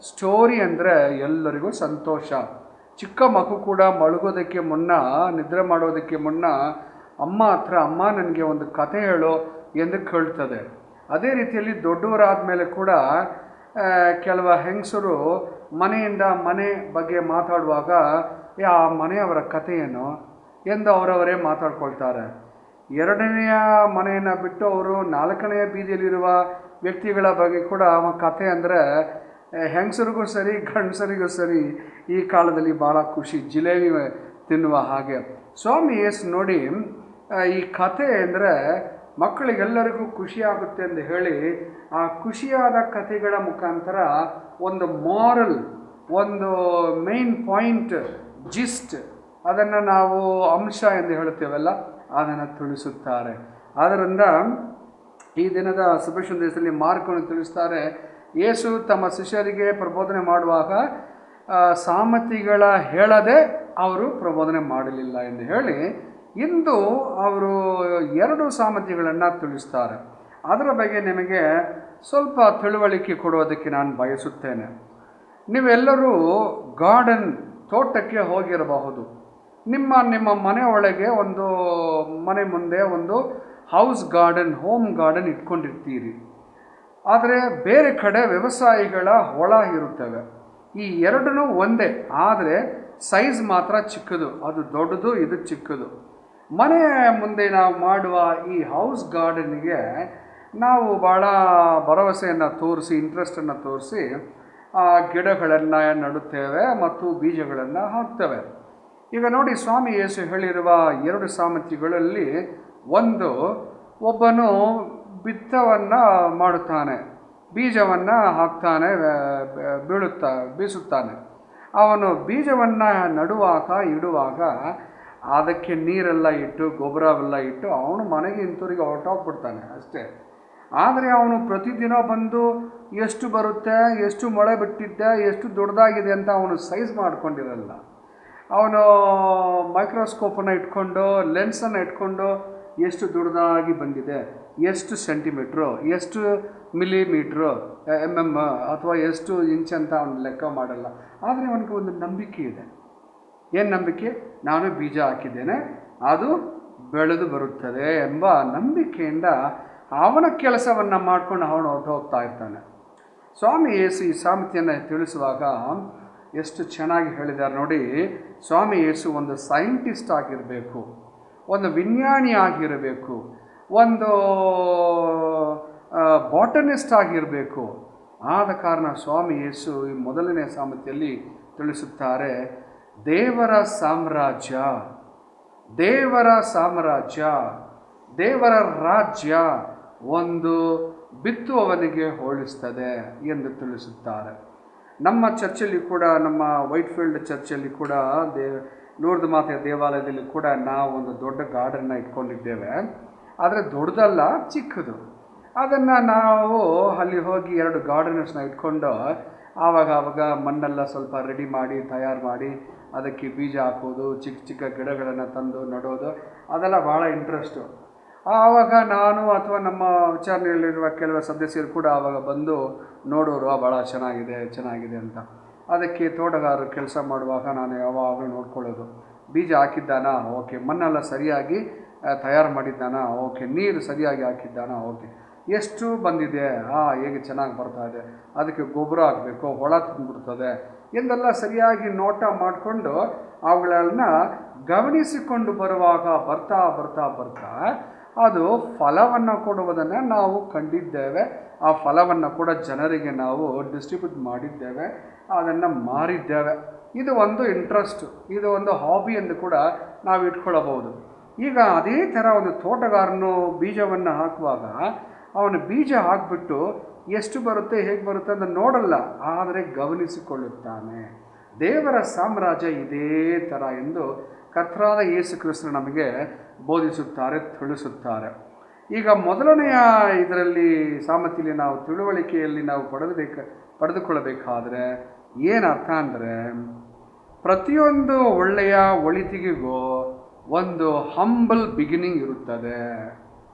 ಸ್ಟೋರಿ ಅಂದರೆ ಎಲ್ಲರಿಗೂ ಸಂತೋಷ. ಚಿಕ್ಕ ಮಗು ಕೂಡ ಮಲಗೋದಕ್ಕೆ ಮುನ್ನ, ನಿದ್ರೆ ಮಾಡೋದಕ್ಕೆ ಮುನ್ನ ಅಮ್ಮ ಹತ್ರ, ಅಮ್ಮ ನನಗೆ ಒಂದು ಕಥೆ ಹೇಳು ಎಂದು ಕೇಳ್ತದೆ. ಅದೇ ರೀತಿಯಲ್ಲಿ ದೊಡ್ಡವರಾದ ಮೇಲೆ ಕೂಡ ಕೆಲವು ಹೆಂಗಸರು ಮನೆಯಿಂದ ಮನೆ ಬಗ್ಗೆ ಮಾತಾಡುವಾಗ ಆ ಮನೆಯವರ ಕಥೆ ಏನು ಎಂದು ಅವರವರೇ ಮಾತಾಡ್ಕೊಳ್ತಾರೆ. ಎರಡನೆಯ ಮನೆಯನ್ನು ಬಿಟ್ಟು ಅವರು ನಾಲ್ಕನೆಯ ಬೀದಿಯಲ್ಲಿರುವ ವ್ಯಕ್ತಿಗಳ ಬಗ್ಗೆ ಕೂಡ ಕಥೆ ಅಂದರೆ ಹೆಂಗಸರಿಗೂ ಸರಿ ಗಂಡಸರಿಗೂ ಸರಿ ಈ ಕಾಲದಲ್ಲಿ ಭಾಳ ಖುಷಿ, ಜಿಲೇಬಿ ತಿನ್ನುವ ಹಾಗೆ. ಸ್ವಾಮಿ ಯೇಸು ನೋಡಿ ಈ ಕಥೆ ಅಂದರೆ ಮಕ್ಕಳಿಗೆಲ್ಲರಿಗೂ ಖುಷಿಯಾಗುತ್ತೆ ಎಂದು ಹೇಳಿ ಆ ಖುಷಿಯಾದ ಕಥೆಗಳ ಮುಖಾಂತರ ಒಂದು ಮಾರಲ್, ಒಂದು ಮೇನ್ ಪಾಯಿಂಟ್, ಜಿಸ್ಟ್, ಅದನ್ನು ನಾವು ಅಂಶ ಎಂದು ಹೇಳುತ್ತೇವಲ್ಲ, ಅದನ್ನು ತಿಳಿಸುತ್ತಾರೆ. ಆದ್ದರಿಂದ ಈ ದಿನದ ಶುಭ ಸಂದೇಶದಲ್ಲಿ ಮಾರ್ಕನ್ನು ತಿಳಿಸ್ತಾರೆ, ಯೇಸು ತಮ್ಮ ಶಿಷ್ಯರಿಗೆ ಪ್ರಬೋಧನೆ ಮಾಡುವಾಗ ಸಾಮರ್ಥಿಗಳ ಹೇಳದೆ ಅವರು ಪ್ರಬೋಧನೆ ಮಾಡಲಿಲ್ಲ ಎಂದು ಹೇಳಿ ಇಂದು ಅವರು 2 ಸಾಮರ್ಥಿಗಳನ್ನು ತಿಳಿಸ್ತಾರೆ. ಅದರ ಬಗ್ಗೆ ನಿಮಗೆ ಸ್ವಲ್ಪ ತಿಳುವಳಿಕೆ ಕೊಡುವುದಕ್ಕೆ ನಾನು ಬಯಸುತ್ತೇನೆ. ನೀವೆಲ್ಲರೂ ಗಾರ್ಡನ್, ತೋಟಕ್ಕೆ ಹೋಗಿರಬಹುದು. ನಿಮ್ಮ ಮನೆ ಒಳಗೆ ಒಂದು ಮನೆ ಮುಂದೆ ಒಂದು ಹೌಸ್ ಗಾರ್ಡನ್, ಹೋಮ್ ಗಾರ್ಡನ್ ಇಟ್ಕೊಂಡಿರ್ತೀರಿ. ಆದರೆ ಬೇರೆ ಕಡೆ ವ್ಯವಸಾಯಿಗಳ ಹೊಳ ಇರುತ್ತವೆ. ಈ ಎರಡೂ ಒಂದೇ, ಆದರೆ ಸೈಜ್ ಮಾತ್ರ ಚಿಕ್ಕದು. ಅದು ದೊಡ್ಡದು, ಇದು ಚಿಕ್ಕದು. ಮನೆ ಮುಂದೆ ನಾವು ಮಾಡುವ ಈ ಹೌಸ್ ಗಾರ್ಡನ್ನಿಗೆ ನಾವು ಭಾಳ ಭರವಸೆಯನ್ನು ತೋರಿಸಿ, ಇಂಟ್ರೆಸ್ಟನ್ನು ತೋರಿಸಿ ಗಿಡಗಳನ್ನು ನೆಡುತ್ತೇವೆ ಮತ್ತು ಬೀಜಗಳನ್ನು ಹಾಕ್ತೇವೆ. ಈಗ ನೋಡಿ, ಸ್ವಾಮಿ ಯೇಸು ಹೇಳಿರುವ 2 ಸಾಮರ್ಥ್ಯಗಳಲ್ಲಿ ಒಂದು, ಒಬ್ಬನು ಬಿತ್ತವನ್ನು ಮಾಡುತ್ತಾನೆ, ಬೀಜವನ್ನು ಹಾಕ್ತಾನೆ, ಬೀಸುತ್ತಾನೆ. ಅವನು ಬೀಜವನ್ನು ಇಡುವಾಗ ಅದಕ್ಕೆ ನೀರೆಲ್ಲ ಇಟ್ಟು, ಗೊಬ್ಬರವೆಲ್ಲ ಇಟ್ಟು ಅವನು ಮನೆಗೆ ಇಂಥವ್ರಿಗೆ ಹೊರಟೋಗ್ಬಿಡ್ತಾನೆ ಅಷ್ಟೇ. ಆದರೆ ಅವನು ಪ್ರತಿದಿನ ಬಂದು ಎಷ್ಟು ಬರುತ್ತೆ, ಎಷ್ಟು ಮೊಳೆ ಬಿಟ್ಟಿದ್ದೆ, ಎಷ್ಟು ದೊಡ್ಡದಾಗಿದೆ ಅಂತ ಅವನು ಸೈಜ್ ಮಾಡ್ಕೊಂಡಿರಲ್ಲ. ಅವನು ಮೈಕ್ರೋಸ್ಕೋಪನ್ನು ಇಟ್ಕೊಂಡು, ಲೆನ್ಸನ್ನು ಇಟ್ಕೊಂಡು ಎಷ್ಟು ದೊಡ್ಡದಾಗಿ ಬಂದಿದೆ, ಎಷ್ಟು ಸೆಂಟಿಮೀಟ್ರು, ಎಷ್ಟು ಮಿಲಿಮೀಟ್ರು, MM ಅಥವಾ ಎಷ್ಟು ಇಂಚ್ ಅಂತ ಅವನು ಲೆಕ್ಕ ಮಾಡಲ್ಲ. ಆದರೆ ಅವನಿಗೆ ಒಂದು ನಂಬಿಕೆ ಇದೆ. ಏನು ನಂಬಿಕೆ? ನಾನು ಬೀಜ ಹಾಕಿದ್ದೇನೆ, ಅದು ಬೆಳೆದು ಬರುತ್ತದೆ ಎಂಬ ನಂಬಿಕೆಯಿಂದ ಅವನ ಕೆಲಸವನ್ನು ಮಾಡಿಕೊಂಡು ಅವನು ಹೊರಟು ಹೋಗ್ತಾ ಇರ್ತಾನೆ. ಸ್ವಾಮಿ ಯೇಸು ಈ ಸಾಮರ್ಥ್ಯವನ್ನು ತಿಳಿಸುವಾಗ ಎಷ್ಟು ಚೆನ್ನಾಗಿ ಹೇಳಿದ್ದಾರೆ ನೋಡಿ. ಸ್ವಾಮಿ ಯೇಸು ಒಂದು ಸೈಂಟಿಸ್ಟ್ ಆಗಿರಬೇಕು, ಒಂದು ವಿಜ್ಞಾನಿ ಆಗಿರಬೇಕು, ಒಂದು ಬಾಟನಿಸ್ಟ್ ಆಗಿರಬೇಕು. ಆದ ಕಾರಣ ಸ್ವಾಮಿ ಯೇಸು ಈ ಮೊದಲನೇ ಸಾಮರ್ಥ್ಯದಲ್ಲಿ ತಿಳಿಸುತ್ತಾರೆ, ದೇವರ ಸಾಮ್ರಾಜ್ಯ, ದೇವರ ರಾಜ್ಯ ಒಂದು ಬಿತ್ತುವವನಿಗೆ ಹೋಲಿಸ್ತದೆ ಎಂದು ತಿಳಿಸುತ್ತಾರೆ. ನಮ್ಮ ಚರ್ಚಲ್ಲಿ ಕೂಡ, ನಮ್ಮ ವೈಟ್ಫೀಲ್ಡ್ ಚರ್ಚಲ್ಲಿ ಕೂಡ, ಲೂರ್ದ್ ಮಾತೆಯ ದೇವಾಲಯದಲ್ಲಿ ಕೂಡ ನಾವು ಒಂದು ದೊಡ್ಡ ಗಾರ್ಡನ್ನ ಇಟ್ಕೊಂಡಿದ್ದೇವೆ. ಆದರೆ ದೊಡ್ಡದಲ್ಲ, ಚಿಕ್ಕದು. ಅದನ್ನು ನಾವು ಅಲ್ಲಿ ಹೋಗಿ 2 ಗಾರ್ಡನರ್ಸ್ನ ಇಟ್ಕೊಂಡು ಆವಾಗ ಮಣ್ಣೆಲ್ಲ ಸ್ವಲ್ಪ ರೆಡಿ ಮಾಡಿ, ತಯಾರು ಮಾಡಿ, ಅದಕ್ಕೆ ಬೀಜ ಹಾಕೋದು, ಚಿಕ್ಕ ಚಿಕ್ಕ ಗಿಡಗಳನ್ನು ತಂದು ನೆಡೋದು, ಅದೆಲ್ಲ ಭಾಳ ಇಂಟ್ರೆಸ್ಟು. ಆವಾಗ ನಾನು ಅಥವಾ ನಮ್ಮ ವಿಚಾರಣೆಯಲ್ಲಿರುವ ಕೆಲವು ಸದಸ್ಯರು ಕೂಡ ಆವಾಗ ಬಂದು ನೋಡೋರು, ಭಾಳ ಚೆನ್ನಾಗಿದೆ ಅಂತ. ಅದಕ್ಕೆ ತೋಟಗಾರರು ಕೆಲಸ ಮಾಡುವಾಗ ನಾನು ಯಾವಾಗಲೂ ನೋಡ್ಕೊಳ್ಳೋದು, ಬೀಜ ಹಾಕಿದ್ದಾನಾ, ಓಕೆ, ಮಣ್ಣೆಲ್ಲ ಸರಿಯಾಗಿ ತಯಾರು ಮಾಡಿದ್ದಾನಾ, ಓಕೆ, ನೀರು ಸರಿಯಾಗಿ ಹಾಕಿದ್ದಾನಾ, ಓಕೆ, ಎಷ್ಟು ಬಂದಿದೆ, ಹೇಗೆ ಚೆನ್ನಾಗಿ ಬರ್ತಾ ಇದೆ, ಅದಕ್ಕೆ ಗೊಬ್ಬರ ಹಾಕಬೇಕು, ಹೊಳ ತುಂಬಿಡ್ತದೆ ಎಂದೆಲ್ಲ ಸರಿಯಾಗಿ ನೋಟ ಮಾಡಿಕೊಂಡು ಅವುಗಳನ್ನು ಗಮನಿಸಿಕೊಂಡು ಬರುವಾಗ ಬರ್ತಾ ಅದು ಫಲವನ್ನು ಕೊಡುವುದನ್ನು ನಾವು ಕಂಡಿದ್ದೇವೆ. ಆ ಫಲವನ್ನು ಕೂಡ ಜನರಿಗೆ ನಾವು ಡಿಸ್ಟ್ರಿಬ್ಯೂಟ್ ಮಾಡಿದ್ದೇವೆ, ಅದನ್ನು ಮಾರಿದ್ದೇವೆ. ಇದು ಒಂದು ಇಂಟ್ರೆಸ್ಟ್, ಇದು ಒಂದು ಹಾಬಿ ಎಂದು ಕೂಡ ನಾವು ಇಟ್ಕೊಳ್ಳಬಹುದು. ಈಗ ಅದೇ ಥರ ಒಂದು ತೋಟಗಾರನು ಬೀಜವನ್ನು ಹಾಕುವಾಗ ಅವನು ಬೀಜ ಹಾಕಿಬಿಟ್ಟು ಎಷ್ಟು ಬರುತ್ತೆ, ಹೇಗೆ ಬರುತ್ತೆ ಅಂತ ನೋಡಲ್ಲ, ಆದರೆ ಗಮನಿಸಿಕೊಳ್ಳುತ್ತಾನೆ. ದೇವರ ಸಾಮ್ರಾಜ್ಯ ಇದೇ ಥರ ಎಂದು ಕರ್ತನಾದ ಯೇಸು ಕ್ರಿಸ್ತರು ನಮಗೆ ಬೋಧಿಸುತ್ತಾರೆ, ತಿಳಿಸುತ್ತಾರೆ. ಈಗ ಮೊದಲನೆಯ ಇದರಲ್ಲಿ ಸಾಮರ್ಥ್ಯದಲ್ಲಿ ನಾವು ತಿಳುವಳಿಕೆಯಲ್ಲಿ ನಾವು ಪಡೆದುಕೊಳ್ಳಬೇಕಾದ್ರೆ ಏನು ಅರ್ಥ ಅಂದರೆ, ಪ್ರತಿಯೊಂದು ಒಳ್ಳೆಯ ಒಳಿತಿಗೆಗೂ ಒಂದು ಹಂಬಲ್ ಬಿಗಿನಿಂಗ್ ಇರುತ್ತದೆ.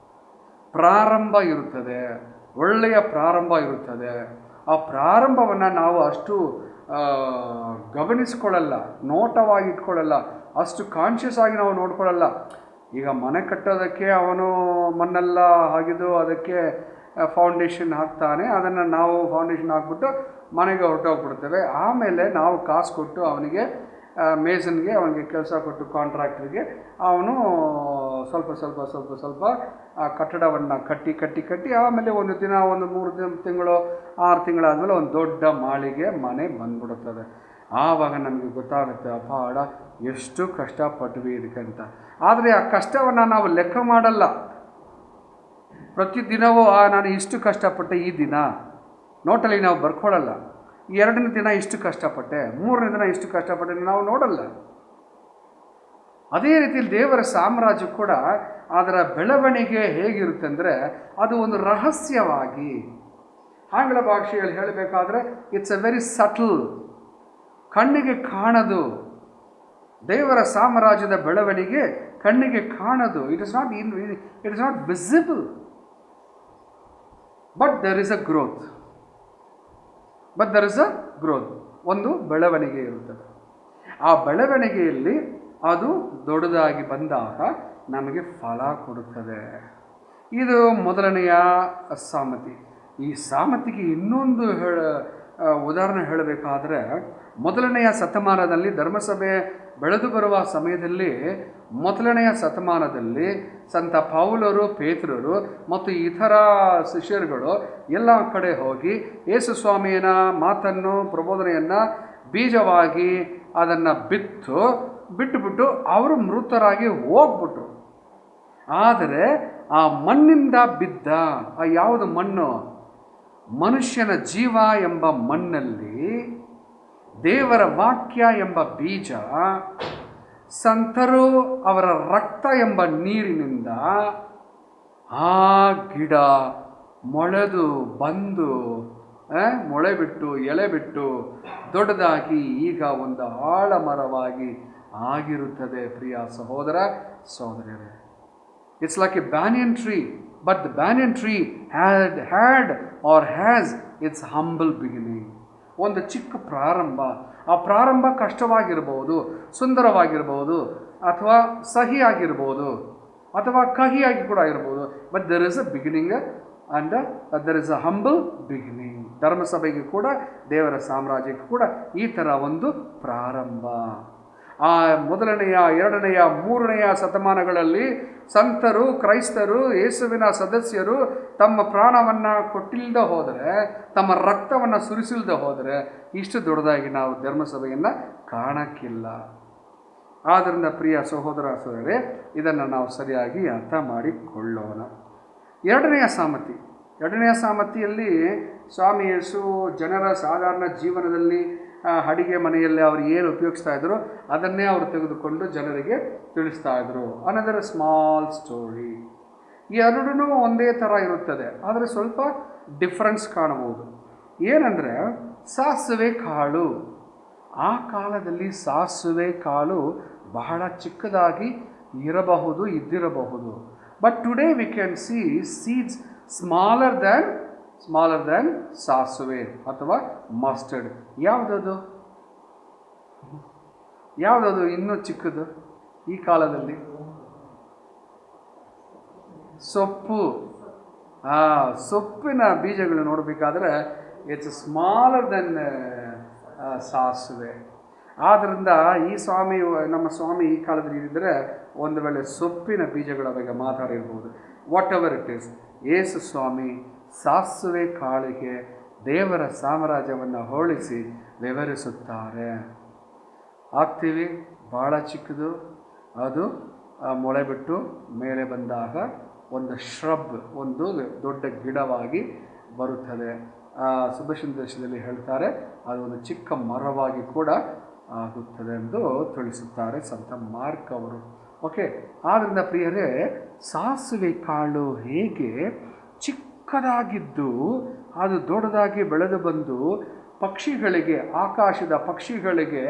ಪ್ರಾರಂಭ ಇರುತ್ತದೆ, ಒಳ್ಳೆಯ ಪ್ರಾರಂಭ ಇರುತ್ತದೆ. ಆ ಪ್ರಾರಂಭವನ್ನು ನಾವು ಅಷ್ಟು ಗಮನಿಸ್ಕೊಳ್ಳಲ್ಲ, ನೋಟವಾಗಿ ಇಟ್ಕೊಳ್ಳಲ್ಲ, ಅಷ್ಟು ಕಾನ್ಷಿಯಸ್ ಆಗಿ ನಾವು ನೋಡ್ಕೊಳ್ಳಲ್ಲ. ಈಗ ಮನೆ ಕಟ್ಟೋದಕ್ಕೆ ಅವನು ಮಣ್ಣೆಲ್ಲ ಹಾಕಿದ್ದು ಅದಕ್ಕೆ ಫೌಂಡೇಶನ್ ಹಾಕ್ತಾನೆ, ಅದನ್ನು ನಾವು ಫೌಂಡೇಶನ್ ಹಾಕ್ಬಿಟ್ಟು ಮನೆಗೆ ಹೊರಟೋಗ್ಬಿಡ್ತೇವೆ. ಆಮೇಲೆ ನಾವು ಕಾಸು ಕೊಟ್ಟು ಅವನಿಗೆ ಮೇಸನ್ಗೆ ಅವನಿಗೆ ಕೆಲಸ ಕೊಟ್ಟು ಕಾಂಟ್ರಾಕ್ಟ್ರಿಗೆ ಅವನು ಸ್ವಲ್ಪ ಆ ಕಟ್ಟಡವನ್ನು ಕಟ್ಟಿ ಆಮೇಲೆ ಒಂದು ದಿನ, ಒಂದು 3 ತಿಂಗಳು 6 ತಿಂಗಳಾದಮೇಲೆ ಒಂದು ದೊಡ್ಡ ಮಾಳಿಗೆ ಮನೆ ಬಂದ್ಬಿಡುತ್ತದೆ. ಆವಾಗ ನಮಗೆ ಗೊತ್ತಾಗುತ್ತೆ, ಅಪಾಡ ಎಷ್ಟು ಕಷ್ಟಪಟ್ವಿ ಇದಕ್ಕಂತ. ಆದರೆ ಆ ಕಷ್ಟವನ್ನು ನಾವು ಲೆಕ್ಕ ಮಾಡಲ್ಲ. ಪ್ರತಿದಿನವೂ ನಾನು ಇಷ್ಟು ಕಷ್ಟಪಟ್ಟೆ ಈ ದಿನ ನೋಟಲ್ಲಿ ನಾವು ಬರ್ಕೊಳ್ಳಲ್ಲ. 2ನೇ ದಿನ ಇಷ್ಟು ಕಷ್ಟಪಟ್ಟೆ, 3ನೇ ದಿನ ಇಷ್ಟು ಕಷ್ಟಪಟ್ಟೆ ನಾವು ನೋಡಲ್ಲ. ಅದೇ ರೀತಿಯಲ್ಲಿ ದೇವರ ಸಾಮ್ರಾಜ್ಯ ಕೂಡ ಅದರ ಬೆಳವಣಿಗೆ ಹೇಗಿರುತ್ತೆ ಅಂದರೆ ಅದು ಒಂದು ರಹಸ್ಯವಾಗಿ, ಆಂಗ್ಲ ಭಾಷೆಯಲ್ಲಿ ಹೇಳಬೇಕಾದ್ರೆ ಇಟ್ಸ್ ಎ ವೆರಿ ಸಟಲ್, ಕಣ್ಣಿಗೆ ಕಾಣದು. ದೇವರ ಸಾಮ್ರಾಜ್ಯದ ಬೆಳವಣಿಗೆ ಕಣ್ಣಿಗೆ ಕಾಣದು. It is not visible, but there is a growth. ಒಂದು ಬೆಳವಣಿಗೆ ಇರುತ್ತದೆ. ಆ ಬೆಳವಣಿಗೆಯಲ್ಲಿ ಅದು ದೊಡ್ಡದಾಗಿ ಬಂದಾಗ ನಮಗೆ ಫಲ ಕೊಡುತ್ತದೆ. ಇದು ಮೊದಲನೆಯ ಸಾಮತಿ. ಈ ಸಾಮತಿಗೆ ಇನ್ನೊಂದು ಉದಾಹರಣೆ ಹೇಳಬೇಕಾದ್ರೆ, ಮೊದಲನೆಯ ಶತಮಾನದಲ್ಲಿ ಧರ್ಮಸಭೆ ಬೆಳೆದು ಬರುವ ಸಮಯದಲ್ಲಿ, ಮೊದಲನೆಯ ಶತಮಾನದಲ್ಲಿ ಸಂತ ಪೌಲರು, ಪೇತ್ರರು ಮತ್ತು ಇತರ ಶಿಷ್ಯರುಗಳು ಎಲ್ಲ ಕಡೆ ಹೋಗಿ ಯೇಸು ಸ್ವಾಮಿಯನ ಮಾತನ್ನು, ಪ್ರಬೋಧನೆಯನ್ನು ಬೀಜವಾಗಿ ಅದನ್ನು ಬಿಟ್ಟುಬಿಟ್ಟು ಅವರು ಮೃತರಾಗಿ ಹೋಗ್ಬಿಟ್ರು. ಆದರೆ ಆ ಮಣ್ಣಿಂದ ಬಿದ್ದ ಆ ಯಾವುದು ಮಣ್ಣು, ಮನುಷ್ಯನ ಜೀವ ಎಂಬ ಮಣ್ಣಲ್ಲಿ ದೇವರ ವಾಕ್ಯ ಎಂಬ ಬೀಜ, ಸಂತರು ಅವರ ರಕ್ತ ಎಂಬ ನೀರಿನಿಂದ ಆ ಗಿಡ ಮೊಳೆದು ಬಂದು ಮೊಳೆ ಬಿಟ್ಟು ಎಲೆ ಬಿಟ್ಟು ದೊಡ್ಡದಾಗಿ ಈಗ ಒಂದು ಆಳಮರವಾಗಿ ಆಗಿರುತ್ತದೆ. ಪ್ರಿಯ ಸಹೋದರ ಸಹೋದರಿಯರೇ, it's like A banyan tree, but the banyan tree had R has its humble beginning. ಒಂದು ಚಿಕ್ಕ ಪ್ರಾರಂಭ. ಆ ಪ್ರಾರಂಭ ಕಷ್ಟವಾಗಿರ್ಬೋದು, ಸುಂದರವಾಗಿರ್ಬೋದು, ಅಥವಾ ಸಹಿಯಾಗಿರ್ಬೋದು, ಅಥವಾ ಕಹಿಯಾಗಿ ಕೂಡ ಇರ್ಬೋದು. But there is a beginning and there is a humble beginning. ಧರ್ಮಸಭೆಗೆ ಕೂಡ, ದೇವರ ಸಾಮ್ರಾಜ್ಯಕ್ಕೆ ಕೂಡ ಈ ಥರ ಒಂದು ಪ್ರಾರಂಭ. ಆ ಮೊದಲನೆಯ, 2ನೆಯ, 3ನೆಯ ಶತಮಾನಗಳಲ್ಲಿ ಸಂತರು, ಕ್ರೈಸ್ತರು, ಯೇಸುವಿನ ಸದಸ್ಯರು ತಮ್ಮ ಪ್ರಾಣವನ್ನು ಕೊಟ್ಟಿಲ್ಲದೆ ಹೋದರೆ, ತಮ್ಮ ರಕ್ತವನ್ನು ಸುರಿಸಿಲ್ಲದೆ ಹೋದರೆ ಇಷ್ಟು ದೊಡ್ಡದಾಗಿ ನಾವು ಧರ್ಮಸಭೆಯನ್ನು ಕಾಣಕ್ಕಿಲ್ಲ. ಆದ್ದರಿಂದ ಪ್ರಿಯ ಸಹೋದರ ಸಹೋದರರೇ, ಇದನ್ನು ನಾವು ಸರಿಯಾಗಿ ಅರ್ಥ ಮಾಡಿಕೊಳ್ಳೋಣ. 2ನೆಯ ಸಾಮತಿಯಲ್ಲಿ ಸ್ವಾಮಿ ಯೇಸು ಜನರ ಸಾಧಾರಣ ಜೀವನದಲ್ಲಿ ಅಡಿಗೆ ಮನೆಯಲ್ಲಿ ಅವರು ಏನು ಉಪಯೋಗಿಸ್ತಾ ಇದ್ರು ಅದನ್ನೇ ಅವರು ತೆಗೆದುಕೊಂಡು ಜನರಿಗೆ ತಿಳಿಸ್ತಾ ಇದ್ರು. Another small story. ಈ ಎರಡೂ ಒಂದೇ ಥರ ಇರುತ್ತದೆ, ಆದರೆ ಸ್ವಲ್ಪ ಡಿಫ್ರೆನ್ಸ್ ಕಾಣಬಹುದು. ಏನಂದರೆ, ಸಾಸಿವೆ ಕಾಳು. ಆ ಕಾಲದಲ್ಲಿ ಸಾಸಿವೆ ಕಾಳು ಬಹಳ ಚಿಕ್ಕದಾಗಿ ಇದ್ದಿರಬಹುದು. But today we can see seeds smaller than ಸಾಸುವೆ ಅಥವಾ ಮಸ್ಟರ್ಡ್. ಯಾವುದದು ಇನ್ನೂ ಚಿಕ್ಕದು ಈ ಕಾಲದಲ್ಲಿ? ಸೊಪ್ಪು. ಸೊಪ್ಪಿನ ಬೀಜಗಳು ನೋಡಬೇಕಾದ್ರೆ ಇಟ್ಸ್ ಸ್ಮಾಲರ್ ದೆನ್ ಸಾಸುವೆ. ಆದ್ದರಿಂದ ನಮ್ಮ ಸ್ವಾಮಿ ಈ ಕಾಲದಲ್ಲಿ ಇದ್ದರೆ ಒಂದು ವೇಳೆ ಸೊಪ್ಪಿನ ಬೀಜಗಳ ಬಗ್ಗೆ ಮಾತಾಡಿರ್ಬೋದು. ವಾಟ್ ಎವರ್ ಇಟ್ ಈಸ್, ಯೇಸು ಸ್ವಾಮಿ ಸಾಸುವೆ ಕಾಳಿಗೆ ದೇವರ ಸಾಮ್ರಾಜ್ಯವನ್ನು ಹೋಲಿಸಿ ವಿವರಿಸುತ್ತಾರೆ. ಹಾಕ್ತೀವಿ, ಭಾಳ ಚಿಕ್ಕದು, ಅದು ಮೊಳೆ ಬಿಟ್ಟು ಮೇಲೆ ಬಂದಾಗ ಒಂದು ಶ್ರಬ್, ಒಂದು ದೊಡ್ಡ ಗಿಡವಾಗಿ ಬರುತ್ತದೆ. ಸುಭಾಷಿತದಲ್ಲಿ ಹೇಳ್ತಾರೆ ಅದು ಒಂದು ಚಿಕ್ಕ ಮರವಾಗಿ ಕೂಡ ಆಗುತ್ತದೆ ಎಂದು ತಿಳಿಸುತ್ತಾರೆ ಸಂತ ಮಾರ್ಕ್ ಅವರು. ಓಕೆ, ಆದ್ದರಿಂದ ಪ್ರಿಯರೇ, ಸಾಸಿವೆ ಕಾಳು ಹೇಗೆ ಚಿಕ್ಕದಾಗಿದ್ದು ಅದು ದೊಡ್ಡದಾಗಿ ಬೆಳೆದು ಬಂದು ಪಕ್ಷಿಗಳಿಗೆ, ಆಕಾಶದ ಪಕ್ಷಿಗಳಿಗೆ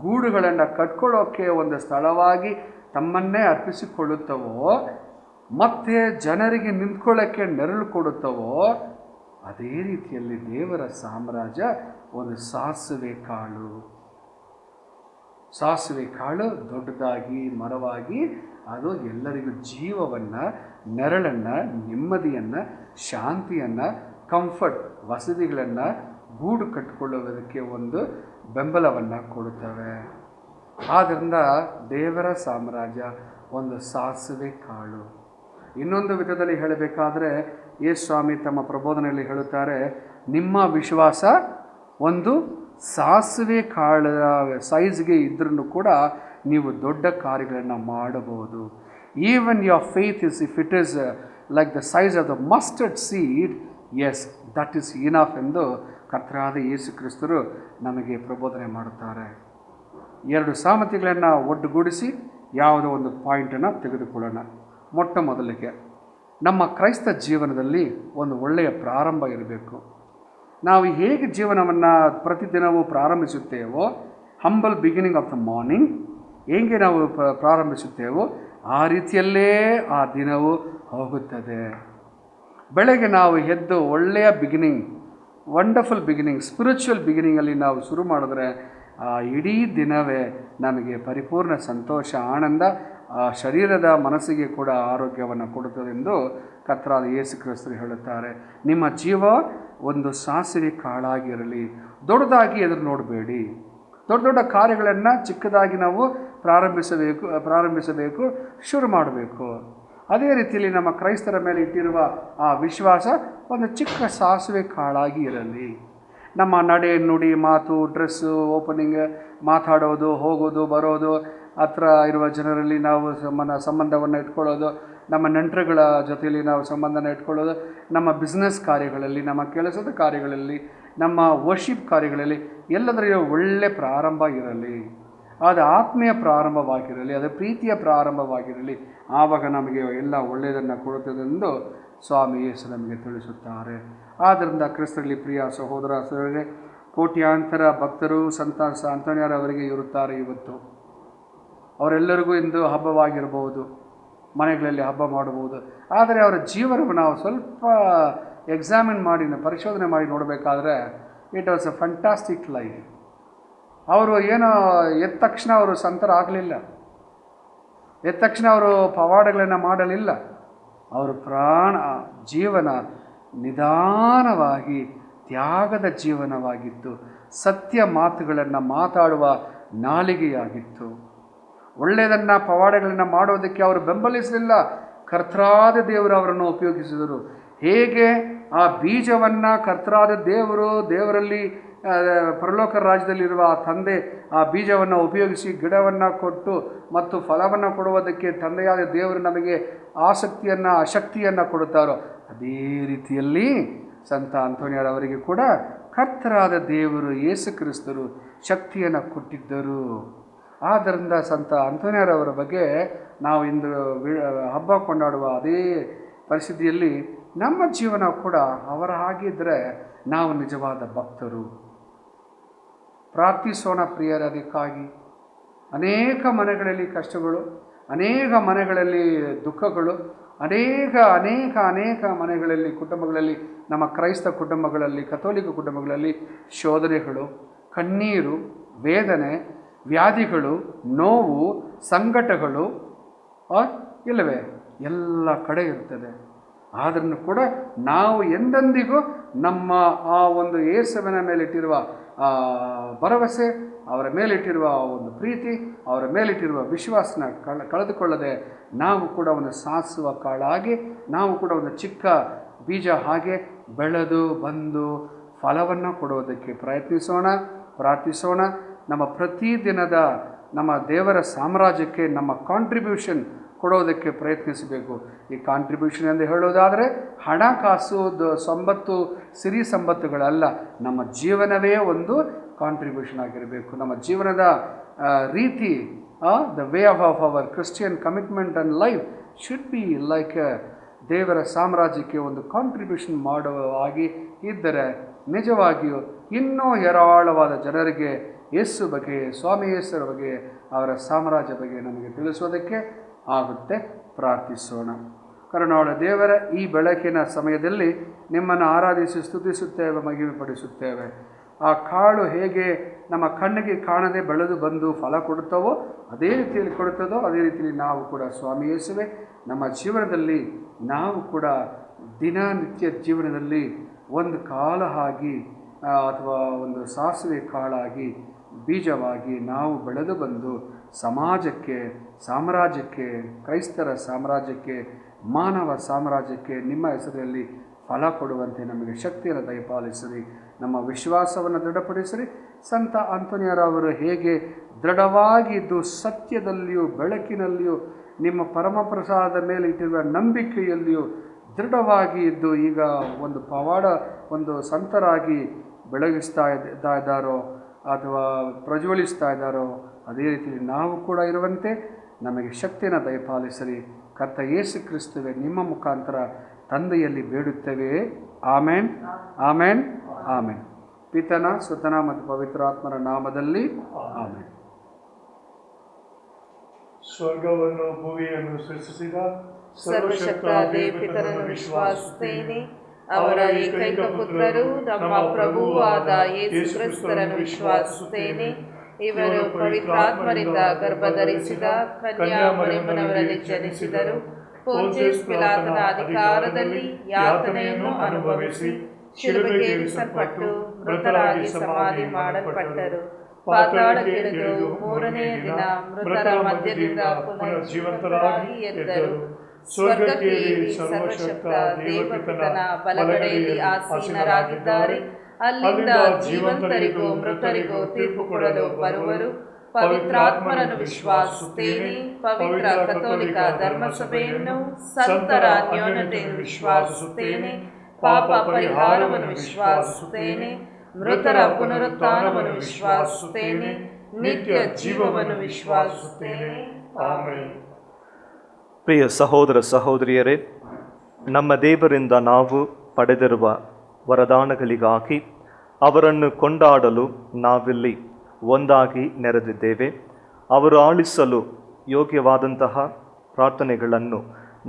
ಗೂಡುಗಳನ್ನು ಕಟ್ಕೊಳ್ಳೋಕ್ಕೆ ಒಂದು ಸ್ಥಳವಾಗಿ ತಮ್ಮನ್ನೇ ಅರ್ಪಿಸಿಕೊಳ್ಳುತ್ತವೋ, ಮತ್ತೆ ಜನರಿಗೆ ನಿಂತ್ಕೊಳ್ಳೋಕ್ಕೆ ನೆರಳು ಕೊಡುತ್ತವೋ ಅದೇ ರೀತಿಯಲ್ಲಿ ದೇವರ ಸಾಮ್ರಾಜ್ಯ ಒಂದು ಸಾಸಿವೆ ಕಾಳು. ಸಾಸಿವೆ ಕಾಳು ದೊಡ್ಡದಾಗಿ ಮರವಾಗಿ ಅದು ಎಲ್ಲರಿಗೂ ಜೀವವನ್ನು, ನೆರಳನ್ನು, ನೆಮ್ಮದಿಯನ್ನು, ಶಾಂತಿಯನ್ನು, ಕಂಫರ್ಟ್ ವಸತಿಗಳನ್ನು, ಗೂಡು ಕಟ್ಟಿಕೊಳ್ಳುವುದಕ್ಕೆ ಒಂದು ಬೆಂಬಲವನ್ನು ಕೊಡುತ್ತವೆ. ಆದ್ದರಿಂದ ದೇವರ ಸಾಮ್ರಾಜ್ಯ ಒಂದು ಸಾಸಿವೆ ಕಾಳು. ಇನ್ನೊಂದು ವಿಧದಲ್ಲಿ ಹೇಳಬೇಕಾದ್ರೆ ಯೇಸು ಸ್ವಾಮಿ ತಮ್ಮ ಪ್ರಬೋಧನೆಯಲ್ಲಿ ಹೇಳುತ್ತಾರೆ, ನಿಮ್ಮ ವಿಶ್ವಾಸ ಒಂದು ಸಾಸಿವೆ ಕಾಳ ಸೈಜ್ಗೆ ಇದ್ರೂ ಕೂಡ ನೀವು ದೊಡ್ಡ ಕಾರ್ಯಗಳನ್ನು ಮಾಡಬಹುದು. Even your faith is if it is like the size of the mustard seed, yes that is enough ಎಂದು ಕರ್ತನಾದ ಯೇಸು ಕ್ರಿಸ್ತರು ನಮಗೆ ಪ್ರಬೋಧನೆ ಮಾಡುತ್ತಾರೆ. 2 ಸಾಮರ್ಥ್ಯಗಳನ್ನು ಒಟ್ಟುಗೂಡಿಸಿ ಯಾವುದೋ ಒಂದು ಪಾಯಿಂಟನ್ನು ತೆಗೆದುಕೊಳ್ಳೋಣ. ಮೊಟ್ಟ ಮೊದಲಿಗೆ ನಮ್ಮ ಕ್ರೈಸ್ತ ಜೀವನದಲ್ಲಿ ಒಂದು ಒಳ್ಳೆಯ ಪ್ರಾರಂಭ ಇರಬೇಕು. ನಾವು ಹೇಗೆ ಜೀವನವನ್ನು ಪ್ರತಿದಿನವೂ ಪ್ರಾರಂಭಿಸುತ್ತೇವೋ, humble beginning of the morning ಹೇಗೆ ನಾವು ಪ್ರಾರಂಭಿಸುತ್ತೇವೋ ಆ ರೀತಿಯಲ್ಲೇ ಆ ದಿನವೂ ಹೋಗುತ್ತದೆ. ಬೆಳಗ್ಗೆ ನಾವು ಎದ್ದು ಒಳ್ಳೆಯ ಬಿಗಿನಿಂಗ್, ವಂಡರ್ಫುಲ್ ಬಿಗಿನಿಂಗ್, ಸ್ಪಿರಿಚುವಲ್ ಬಿಗಿನಿಂಗಲ್ಲಿ ನಾವು ಶುರು ಮಾಡಿದ್ರೆ ಆ ಇಡೀ ದಿನವೇ ನಮಗೆ ಪರಿಪೂರ್ಣ ಸಂತೋಷ, ಆನಂದ, ಶರೀರದ ಮನಸ್ಸಿಗೆ ಕೂಡ ಆರೋಗ್ಯವನ್ನು ಕೊಡುತ್ತದೆಂದು ಕರ್ತನಾದ ಯೇಸು ಕ್ರಿಸ್ತರು ಹೇಳುತ್ತಾರೆ. ನಿಮ್ಮ ಜೀವ ಒಂದು ಸಾಸಿವೆ ಕಾಳಾಗಿರಲಿ. ದೊಡ್ಡದಾಗಿ ಎದುರು ನೋಡಬೇಡಿ. ದೊಡ್ಡ ದೊಡ್ಡ ಕಾರ್ಯಗಳನ್ನು ಚಿಕ್ಕದಾಗಿ ನಾವು ಪ್ರಾರಂಭಿಸಬೇಕು, ಶುರು ಮಾಡಬೇಕು. ಅದೇ ರೀತಿಯಲ್ಲಿ ನಮ್ಮ ಕ್ರೈಸ್ತರ ಮೇಲೆ ಇಟ್ಟಿರುವ ಆ ವಿಶ್ವಾಸ ಒಂದು ಚಿಕ್ಕ ಸಾಸಿವೆ ಕಾಳಾಗಿ ಇರಲಿ. ನಮ್ಮ ನಡೆ, ನುಡಿ, ಮಾತು, ಡ್ರೆಸ್ಸು, ಓಪನಿಂಗ್, ಮಾತಾಡೋದು, ಹೋಗೋದು, ಬರೋದು, ಹತ್ರ ಇರುವ ಜನರಲ್ಲಿ ನಾವು ಸಂಬಂಧವನ್ನು ಇಟ್ಕೊಳ್ಳೋದು, ನಮ್ಮ ನೆಂಟರುಗಳ ಜೊತೆಯಲ್ಲಿ ನಾವು ಸಂಬಂಧನ ಇಟ್ಕೊಳ್ಳೋದು, ನಮ್ಮ ಬಿಸ್ನೆಸ್ ಕಾರ್ಯಗಳಲ್ಲಿ, ನಮ್ಮ ಕೆಲಸದ ಕಾರ್ಯಗಳಲ್ಲಿ, ನಮ್ಮ ವರ್ಷಿಪ್ ಕಾರ್ಯಗಳಲ್ಲಿ ಎಲ್ಲದರ ಒಳ್ಳೆ ಪ್ರಾರಂಭ ಇರಲಿ. ಅದು ಆತ್ಮೀಯ ಪ್ರಾರಂಭವಾಗಿರಲಿ, ಅದು ಪ್ರೀತಿಯ ಪ್ರಾರಂಭವಾಗಿರಲಿ. ಆವಾಗ ನಮಗೆ ಎಲ್ಲ ಒಳ್ಳೆಯದನ್ನು ಕೊಡುತ್ತದೆಂದು ಸ್ವಾಮಿ ಯೇಸು ನಮಗೆ ತಿಳಿಸುತ್ತಾರೆ. ಆದ್ದರಿಂದ ಕ್ರಿಸ್ತರಲ್ಲಿ ಪ್ರಿಯ ಸಹೋದರ ಸಹೋದರರೇ, ಕೋಟ್ಯಾಂತರ ಭಕ್ತರು ಸಂತ ಅಂತೋನಿಯರವರಿಗೆ ಇರುತ್ತಾರೆ. ಇವತ್ತು ಅವರೆಲ್ಲರಿಗೂ ಇಂದು ಹಬ್ಬವಾಗಿರಬಹುದು, ಮನೆಗಳಲ್ಲಿ ಹಬ್ಬ ಮಾಡಬಹುದು. ಆದರೆ ಅವರ ಜೀವನವನ್ನು ನಾವು ಸ್ವಲ್ಪ ಎಕ್ಸಾಮಿನ್ ಮಾಡಿ, ಪರಿಶೋಧನೆ ಮಾಡಿ ನೋಡಬೇಕಾದ್ರೆ it was A fantastic life. ಅವರು ಏನೋ ಎದ್ದ ತಕ್ಷಣ ಅವರು ಸಂತರಾಗಲಿಲ್ಲ, ಎದ್ದ ತಕ್ಷಣ ಅವರು ಪವಾಡಗಳನ್ನು ಮಾಡಲಿಲ್ಲ. ಅವರು ಜೀವನ ನಿಧಾನವಾಗಿ ತ್ಯಾಗದ ಜೀವನವಾಗಿತ್ತು. ಸತ್ಯ ಮಾತುಗಳನ್ನು ಮಾತಾಡುವ ನಾಲಿಗೆಯಾಗಿತ್ತು. ಒಳ್ಳೆಯದನ್ನು, ಪವಾಡಗಳನ್ನು ಮಾಡೋದಕ್ಕೆ ಅವರು ಬೆಂಬಲಿಸಲಿಲ್ಲ. ಕರ್ತರಾದ ದೇವರು ಅವರನ್ನು ಉಪಯೋಗಿಸಿದರು. ಹೇಗೆ ಆ ಬೀಜವನ್ನು ಕರ್ತರಾದ ದೇವರಲ್ಲಿ ಪರಲೋಕ ರಾಜ್ಯದಲ್ಲಿರುವ ಆ ತಂದೆ ಆ ಬೀಜವನ್ನು ಉಪಯೋಗಿಸಿ ಗಿಡವನ್ನು ಕೊಟ್ಟು ಮತ್ತು ಫಲವನ್ನು ಕೊಡುವುದಕ್ಕೆ ತಂದೆಯಾದ ದೇವರು ನಮಗೆ ಆಸಕ್ತಿಯನ್ನು, ಅಶಕ್ತಿಯನ್ನು ಕೊಡುತ್ತಾರೋ, ಅದೇ ರೀತಿಯಲ್ಲಿ ಸಂತ ಅಂತೋನಿಯರವರಿಗೆ ಕೂಡ ಕರ್ತರಾದ ದೇವರು ಯೇಸು ಕ್ರಿಸ್ತರು ಶಕ್ತಿಯನ್ನು ಕೊಟ್ಟಿದ್ದರು. ಆದ್ದರಿಂದ ಸಂತ ಅಂತೋನಿಯರವರ ಬಗ್ಗೆ ನಾವು ಇಂದು ಹಬ್ಬ ಕೊಂಡಾಡುವ ಅದೇ ಪರಿಸ್ಥಿತಿಯಲ್ಲಿ ನಮ್ಮ ಜೀವನ ಕೂಡ ಅವರ ಹಾಗಿದ್ದರೆ ನಾವು ನಿಜವಾದ ಭಕ್ತರು. ಪ್ರಾರ್ಥಿಸೋಣ ಪ್ರಿಯರೇ. ಅದಕ್ಕಾಗಿ ಅನೇಕ ಮನೆಗಳಲ್ಲಿ ಕಷ್ಟಗಳು, ಅನೇಕ ಮನೆಗಳಲ್ಲಿ ದುಃಖಗಳು, ಅನೇಕ ಮನೆಗಳಲ್ಲಿ, ಕುಟುಂಬಗಳಲ್ಲಿ, ನಮ್ಮ ಕ್ರೈಸ್ತ ಕುಟುಂಬಗಳಲ್ಲಿ, ಕಥೋಲಿಕ ಕುಟುಂಬಗಳಲ್ಲಿ ಶೋಧನೆಗಳು, ಕಣ್ಣೀರು, ವೇದನೆ, ವ್ಯಾಧಿಗಳು, ನೋವು, ಸಂಕಟಗಳು ಇಲ್ಲವೇ ಎಲ್ಲ ಕಡೆ ಇರ್ತದೆ. ಆದ್ರೂ ಕೂಡ ನಾವು ಎಂದೆಂದಿಗೂ ನಮ್ಮ ಆ ಒಂದು ಯೇಸುವಿನ ಮೇಲಿಟ್ಟಿರುವ ಭರವಸೆ, ಅವರ ಮೇಲಿಟ್ಟಿರುವ ಒಂದು ಪ್ರೀತಿ, ಅವರ ಮೇಲಿಟ್ಟಿರುವ ವಿಶ್ವಾಸನ ಕಳೆದುಕೊಳ್ಳದೆ ನಾವು ಕೂಡ ಒಂದು ಸಾಸುವ ಕಾಳಾಗಿ, ನಾವು ಕೂಡ ಒಂದು ಚಿಕ್ಕ ಬೀಜ ಹಾಗೆ ಬೆಳೆದು ಬಂದು ಫಲವನ್ನು ಕೊಡುವುದಕ್ಕೆ ಪ್ರಾರ್ಥಿಸೋಣ. ನಮ್ಮ ಪ್ರತಿದಿನದ ನಮ್ಮ ದೇವರ ಸಾಮ್ರಾಜ್ಯಕ್ಕೆ ನಮ್ಮ ಕಾಂಟ್ರಿಬ್ಯೂಷನ್ ಕೊಡೋದಕ್ಕೆ ಪ್ರಯತ್ನಿಸಬೇಕು. ಈ ಕಾಂಟ್ರಿಬ್ಯೂಷನ್ ಎಂದು ಹೇಳೋದಾದರೆ ಹಣಕಾಸು, ಸಂಪತ್ತು, ಸಿರಿ ಸಂಪತ್ತುಗಳಲ್ಲ, ನಮ್ಮ ಜೀವನವೇ ಒಂದು ಕಾಂಟ್ರಿಬ್ಯೂಷನ್ ಆಗಿರಬೇಕು. ನಮ್ಮ ಜೀವನದ ರೀತಿ, the way of our Christian commitment and life should be like ದೇವರ ಸಾಮ್ರಾಜ್ಯಕ್ಕೆ ಒಂದು ಕಾಂಟ್ರಿಬ್ಯೂಷನ್ ಮಾಡುವ ಹಾಗೆ ಇದ್ದರೆ ನಿಜವಾಗಿಯೂ ಇನ್ನೂ ಹೇರಾಳವಾದ ಜನರಿಗೆ ಯೇಸು ಬಗ್ಗೆ, ಸ್ವಾಮಿ ಯೇಸುರ ಬಗ್ಗೆ, ಅವರ ಸಾಮ್ರಾಜ್ಯ ಬಗ್ಗೆ ನಮಗೆ ತಿಳಿಸೋದಕ್ಕೆ ಆಗುತ್ತೆ. ಪ್ರಾರ್ಥಿಸೋಣ. ಕರುಣಾಳ ದೇವರ ಈ ಬೆಳಕಿನ ಸಮಯದಲ್ಲಿ ನಿಮ್ಮನ್ನು ಆರಾಧಿಸಿ ಸ್ತುತಿಸುತ್ತೇವೆ, ಮಹಿಮೆಪಡಿಸುತ್ತೇವೆ. ಆ ಕಾಳು ಹೇಗೆ ನಮ್ಮ ಕಣ್ಣಿಗೆ ಕಾಣದೆ ಬೆಳೆದು ಬಂದು ಫಲ ಕೊಡುತ್ತವೋ ಅದೇ ರೀತಿಯಲ್ಲಿ ಕೊಡುತ್ತದೋ ಅದೇ ರೀತಿಯಲ್ಲಿ ನಾವು ಕೂಡ ಸ್ವಾಮಿ ಯೇಸುವೆ ನಮ್ಮ ಜೀವನದಲ್ಲಿ ನಾವು ಕೂಡ ದಿನನಿತ್ಯ ಜೀವನದಲ್ಲಿ ಒಂದು ಕಾಲ ಆಗಿ ಅಥವಾ ಒಂದು ಸಾಸಿವೆ ಕಾಳಾಗಿ ಬೀಜವಾಗಿ ನಾವು ಬೆಳೆದು ಬಂದು ಸಮಾಜಕ್ಕೆ, ಸಾಮ್ರಾಜ್ಯಕ್ಕೆ, ಕ್ರೈಸ್ತರ ಸಾಮ್ರಾಜ್ಯಕ್ಕೆ, ಮಾನವ ಸಾಮ್ರಾಜ್ಯಕ್ಕೆ ನಿಮ್ಮ ಹೆಸರಲ್ಲಿ ಫಲ ಕೊಡುವಂತೆ ನಮಗೆ ಶಕ್ತಿಯನ್ನು ದಯಪಾಲಿಸಿರಿ. ನಮ್ಮ ವಿಶ್ವಾಸವನ್ನು ದೃಢಪಡಿಸಿರಿ. ಸಂತ ಆಂತೋನಿಯರವರು ಹೇಗೆ ದೃಢವಾಗಿದ್ದು ಸತ್ಯದಲ್ಲಿಯೂ ಬೆಳಕಿನಲ್ಲಿಯೂ ನಿಮ್ಮ ಪರಮಪ್ರಸಾದದ ಮೇಲೆ ಇಟ್ಟಿರುವ ನಂಬಿಕೆಯಲ್ಲಿಯೂ ದೃಢವಾಗಿ ಇದ್ದು ಈಗ ಒಂದು ಪವಾಡ ಒಂದು ಸಂತರಾಗಿ ಬೆಳಗಿಸ್ತಾ ಇದ್ದಾರೋ ಅಥವಾ ಪ್ರಜ್ವಲಿಸ್ತಾ ಇದ್ದಾರೋ ಅದೇ ರೀತಿಯಲ್ಲಿ ನಾವು ಕೂಡ ಇರುವಂತೆ ನಮಗೆ ಶಕ್ತಿಯನ್ನು ದಯಪಾಲಿಸಿರಿ. ಕರ್ತ ಯೇಸು ಕ್ರಿಸ್ತುವೆ ನಿಮ್ಮ ಮುಖಾಂತರ ತಂದೆಯಲ್ಲಿ ಬೇಡುತ್ತೇವೆ. ಆಮೇನ್, ಆಮೇನ್, ಆಮೇನ್. ಪಿತನ, ಸುತನ ಮತ್ತು ಪವಿತ್ರಾತ್ಮರ ನಾಮದಲ್ಲಿ ಆಮೇನ್. ಸ್ವರ್ಗವನ್ನು ಭೂಮಿಯನ್ನು ಸೃಷ್ಟಿಸಿದ ಸರ್ವಶಕ್ತ ಪಿತನನ್ನು ವಿಶ್ವಾಸಿಸುತ್ತೇನೆ. ಅವರ ಏಕೈಕ ಪುತ್ರರು ನಮ್ಮ ಪ್ರಭುವಾದ ಯೇಸು ಕ್ರಿಸ್ತರನ್ನು ವಿಶ್ವಾಸಿಸುತ್ತೇನೆ. ಇವರು ಪವಿತ್ರಾತ್ಮರಿಂದ ಗರ್ಭಧರಿಸಿದ ಕನ್ಯಾಮರಿಯಮ್ಮನವರಲ್ಲಿ ಜನಿಸಿದರು. ಪೋಂತಿಯಸ್ ಪಿಲಾತನ ಅಧಿಕಾರದಲ್ಲಿ ಯಾತನೆಯನ್ನು ಅನುಭವಿಸಿ ಶಿಲುಬೆಗೆ ಏರಿಸಲ್ಪಟ್ಟು ಮೃತರಾಗಿ ಸಮಾಧಿ ಮಾಡಲ್ಪಟ್ಟರು. ಪಾತಾಳಕ್ಕಿಳಿದು ಮೂರನೆಯ ದಿನ ಮೃತರ ಮಧ್ಯದಿಂದ ಪುನರ್ಜೀವಂತರಾಗಿ ಎದ್ದರು. ಸ್ವರ್ಗಕ್ಕೆ ಏರಿ ಸರ್ವಶಕ್ತ ದೇವಪಿತನ ಬಲಗಡೆಯಲ್ಲಿ ಆಸೀನರಾಗಿದ್ದಾರೆ. ಅಲ್ಲಿಂದ ಜೀವಂತರಿಗೂ ಮೃತರಿಗೂ ತೀರ್ಪು ಕೊಡಲು ಬರುವರು. ಪವಿತ್ರಾತ್ಮರನ್ನು ವಿಶ್ವಾಸಿಸುತ್ತೇನೆ. ಪವಿತ್ರ ಕಥೋಲಿಕ ಧರ್ಮಸಭೆಯನ್ನು, ಸಂತರ ಅನ್ಯೋನ್ಯತೆಯನ್ನು ವಿಶ್ವಾಸಿಸುತ್ತೇನೆ. ಪಾಪ ಪರಿಹಾರವನ್ನು ವಿಶ್ವಾಸಿಸುತ್ತೇನೆ. ಮೃತರ ಪುನರುತ್ಥಾನವನ್ನು ವಿಶ್ವಾಸಿಸುತ್ತೇನೆ. ನಿತ್ಯ ಜೀವವನ್ನು ವಿಶ್ವಾಸಿಸುತ್ತೇನೆ. ಆಮೆನ್. ಪ್ರಿಯ ಸಹೋದರ ಸಹೋದರಿಯರೇ, ನಮ್ಮ ದೇವರಿಂದ ನಾವು ಪಡೆದಿರುವ ವರದಾನಗಳಿಗಾಗಿ ಅವರನ್ನು ಕೊಂಡಾಡಲು ನಾವಿಲ್ಲಿ ಒಂದಾಗಿ ನೆರೆದಿದ್ದೇವೆ. ಅವರು ಆಳಿಸಲು ಯೋಗ್ಯವಾದಂತಹ ಪ್ರಾರ್ಥನೆಗಳನ್ನು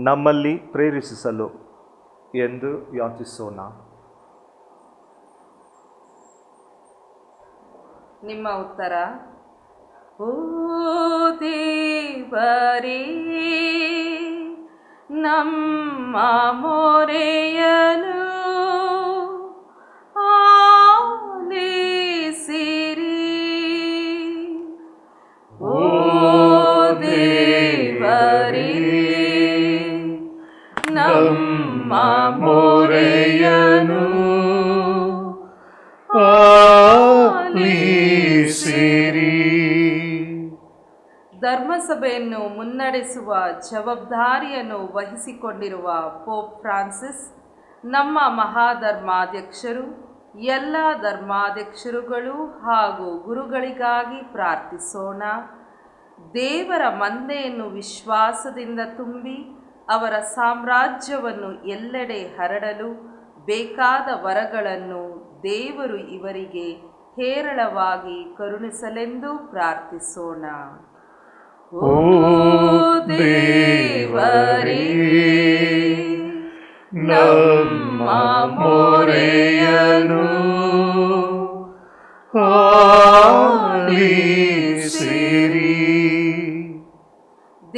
ನಮ್ಮಲ್ಲಿ ಪ್ರೇರೇಪಿಸಲು ಎಂದು ಯಾಚಿಸೋಣ. ನಿಮ್ಮ ಉತ್ತರ: ಓ ದೇವರೇ, ನಮ್ಮ ಮೊರೆಯನು ಆಲಿಸಿರಿ. ಓ ದೇವರೇ, ನಮ್ಮ ಮೊರೆಯನು ಆಲಿಸಿರಿ. ಧರ್ಮಸಭೆಯನ್ನು ಮುನ್ನಡೆಸುವ ಜವಾಬ್ದಾರಿಯನ್ನು ವಹಿಸಿಕೊಂಡಿರುವ ಪೋಪ್ ಫ್ರಾನ್ಸಿಸ್, ನಮ್ಮ ಮಹಾಧರ್ಮಾಧ್ಯಕ್ಷರು, ಎಲ್ಲ ಧರ್ಮಾಧ್ಯಕ್ಷರುಗಳು ಹಾಗೂ ಗುರುಗಳಿಗಾಗಿ ಪ್ರಾರ್ಥಿಸೋಣ. ದೇವರ ಮಂದೆಯನ್ನು ವಿಶ್ವಾಸದಿಂದ ತುಂಬಿ ಅವರ ಸಾಮ್ರಾಜ್ಯವನ್ನು ಎಲ್ಲೆಡೆ ಹರಡಲು ಬೇಕಾದ ವರಗಳನ್ನು ದೇವರು ಇವರಿಗೆ ಹೇರಳವಾಗಿ ಕರುಣಿಸಲೆಂದು ಪ್ರಾರ್ಥಿಸೋಣ. ಓ ದೇವರೇ, ನಮ್ಮ ಮೊರೆಯನು ಆಲಿಸಿರಿ.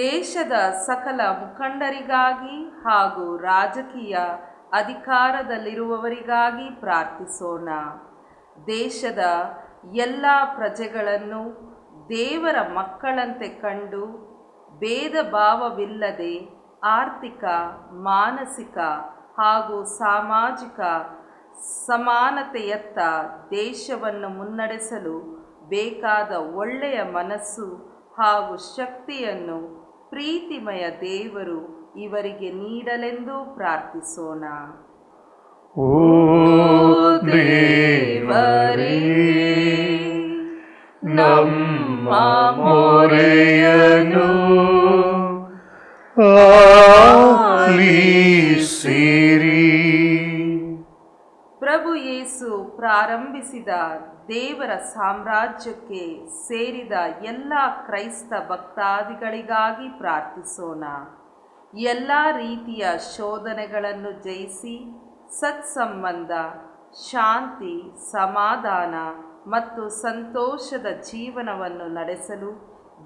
ದೇಶದ ಸಕಲ ಮುಖಂಡರಿಗಾಗಿ ಹಾಗೂ ರಾಜಕೀಯ ಅಧಿಕಾರದಲ್ಲಿರುವವರಿಗಾಗಿ ಪ್ರಾರ್ಥಿಸೋಣ. ದೇಶದ ಎಲ್ಲ ಪ್ರಜೆಗಳನ್ನು ದೇವರ ಮಕ್ಕಳಂತೆ ಕಂಡು ಭೇದ ಭಾವವಿಲ್ಲದೆ ಆರ್ಥಿಕ, ಮಾನಸಿಕ ಹಾಗೂ ಸಾಮಾಜಿಕ ಸಮಾನತೆಯತ್ತ ದೇಶವನ್ನು ಮುನ್ನಡೆಸಲು ಬೇಕಾದ ಒಳ್ಳೆಯ ಮನಸ್ಸು ಹಾಗೂ ಶಕ್ತಿಯನ್ನು ಪ್ರೀತಿಮಯ ದೇವರು ಇವರಿಗೆ ನೀಡಲೆಂದು ಪ್ರಾರ್ಥಿಸೋಣ. ಓ ದೇವರೇ, ನಮ್ಮ ಮೊರೆಯನು ಆಲಿಸಿರಿ. ಪ್ರಭು ಯೇಸು ಪ್ರಾರಂಭಿಸಿದ ದೇವರ ಸಾಮ್ರಾಜ್ಯಕ್ಕೆ ಸೇರಿದ ಎಲ್ಲ ಕ್ರೈಸ್ತ ಭಕ್ತಾದಿಗಳಿಗಾಗಿ ಪ್ರಾರ್ಥಿಸೋಣ. ಎಲ್ಲ ರೀತಿಯ ಶೋಧನೆಗಳನ್ನು ಜಯಿಸಿ ಸತ್ಸಂಬಂಧ, ಶಾಂತಿ, ಸಮಾಧಾನ ಮತ್ತು ಸಂತೋಷದ ಜೀವನವನ್ನು ನಡೆಸಲು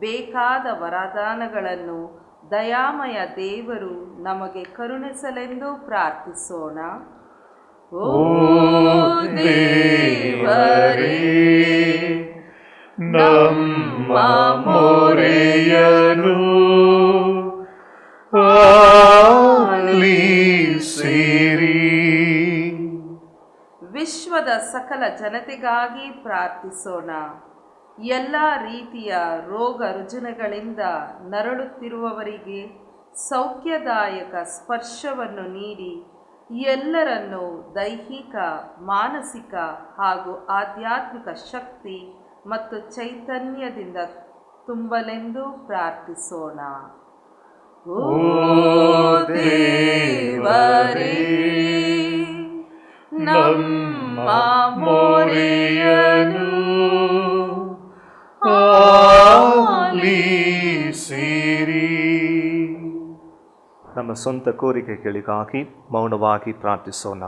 ಬೇಕಾದ ವರದಾನಗಳನ್ನು ದಯಾಮಯ ದೇವರು ನಮಗೆ ಕರುಣಿಸಲೆಂದು ಪ್ರಾರ್ಥಿಸೋಣ. ಓ ದೇವರೇ, ನಮ್ಮ ಮೊರೆಯನ್ನು ಆಲಿಸಿರಿ. ವಿಶ್ವದ ಸಕಲ ಜನತೆಗಾಗಿ ಪ್ರಾರ್ಥಿಸೋಣ. ಎಲ್ಲ ರೀತಿಯ ರೋಗ ರುಜಿನಗಳಿಂದ ನರಳುತ್ತಿರುವವರಿಗೆ ಸೌಖ್ಯದಾಯಕ ಸ್ಪರ್ಶವನ್ನು ನೀಡಿ ಎಲ್ಲರನ್ನೂ ದೈಹಿಕ, ಮಾನಸಿಕ ಹಾಗೂ ಆಧ್ಯಾತ್ಮಿಕ ಶಕ್ತಿ ಮತ್ತು ಚೈತನ್ಯದಿಂದ ತುಂಬಲೆಂದು ಪ್ರಾರ್ಥಿಸೋಣ. ಓ ದೇವರೇ, ನಮ್ಮ ಮೊರೆಯನ್ನು ಆಲಿಸಿರಿ. ನಮ್ಮ ಸ್ವಂತ ಕೋರಿಕೆಗಳಿಗಾಗಿ ಮೌನವಾಗಿ ಪ್ರಾರ್ಥಿಸೋಣ.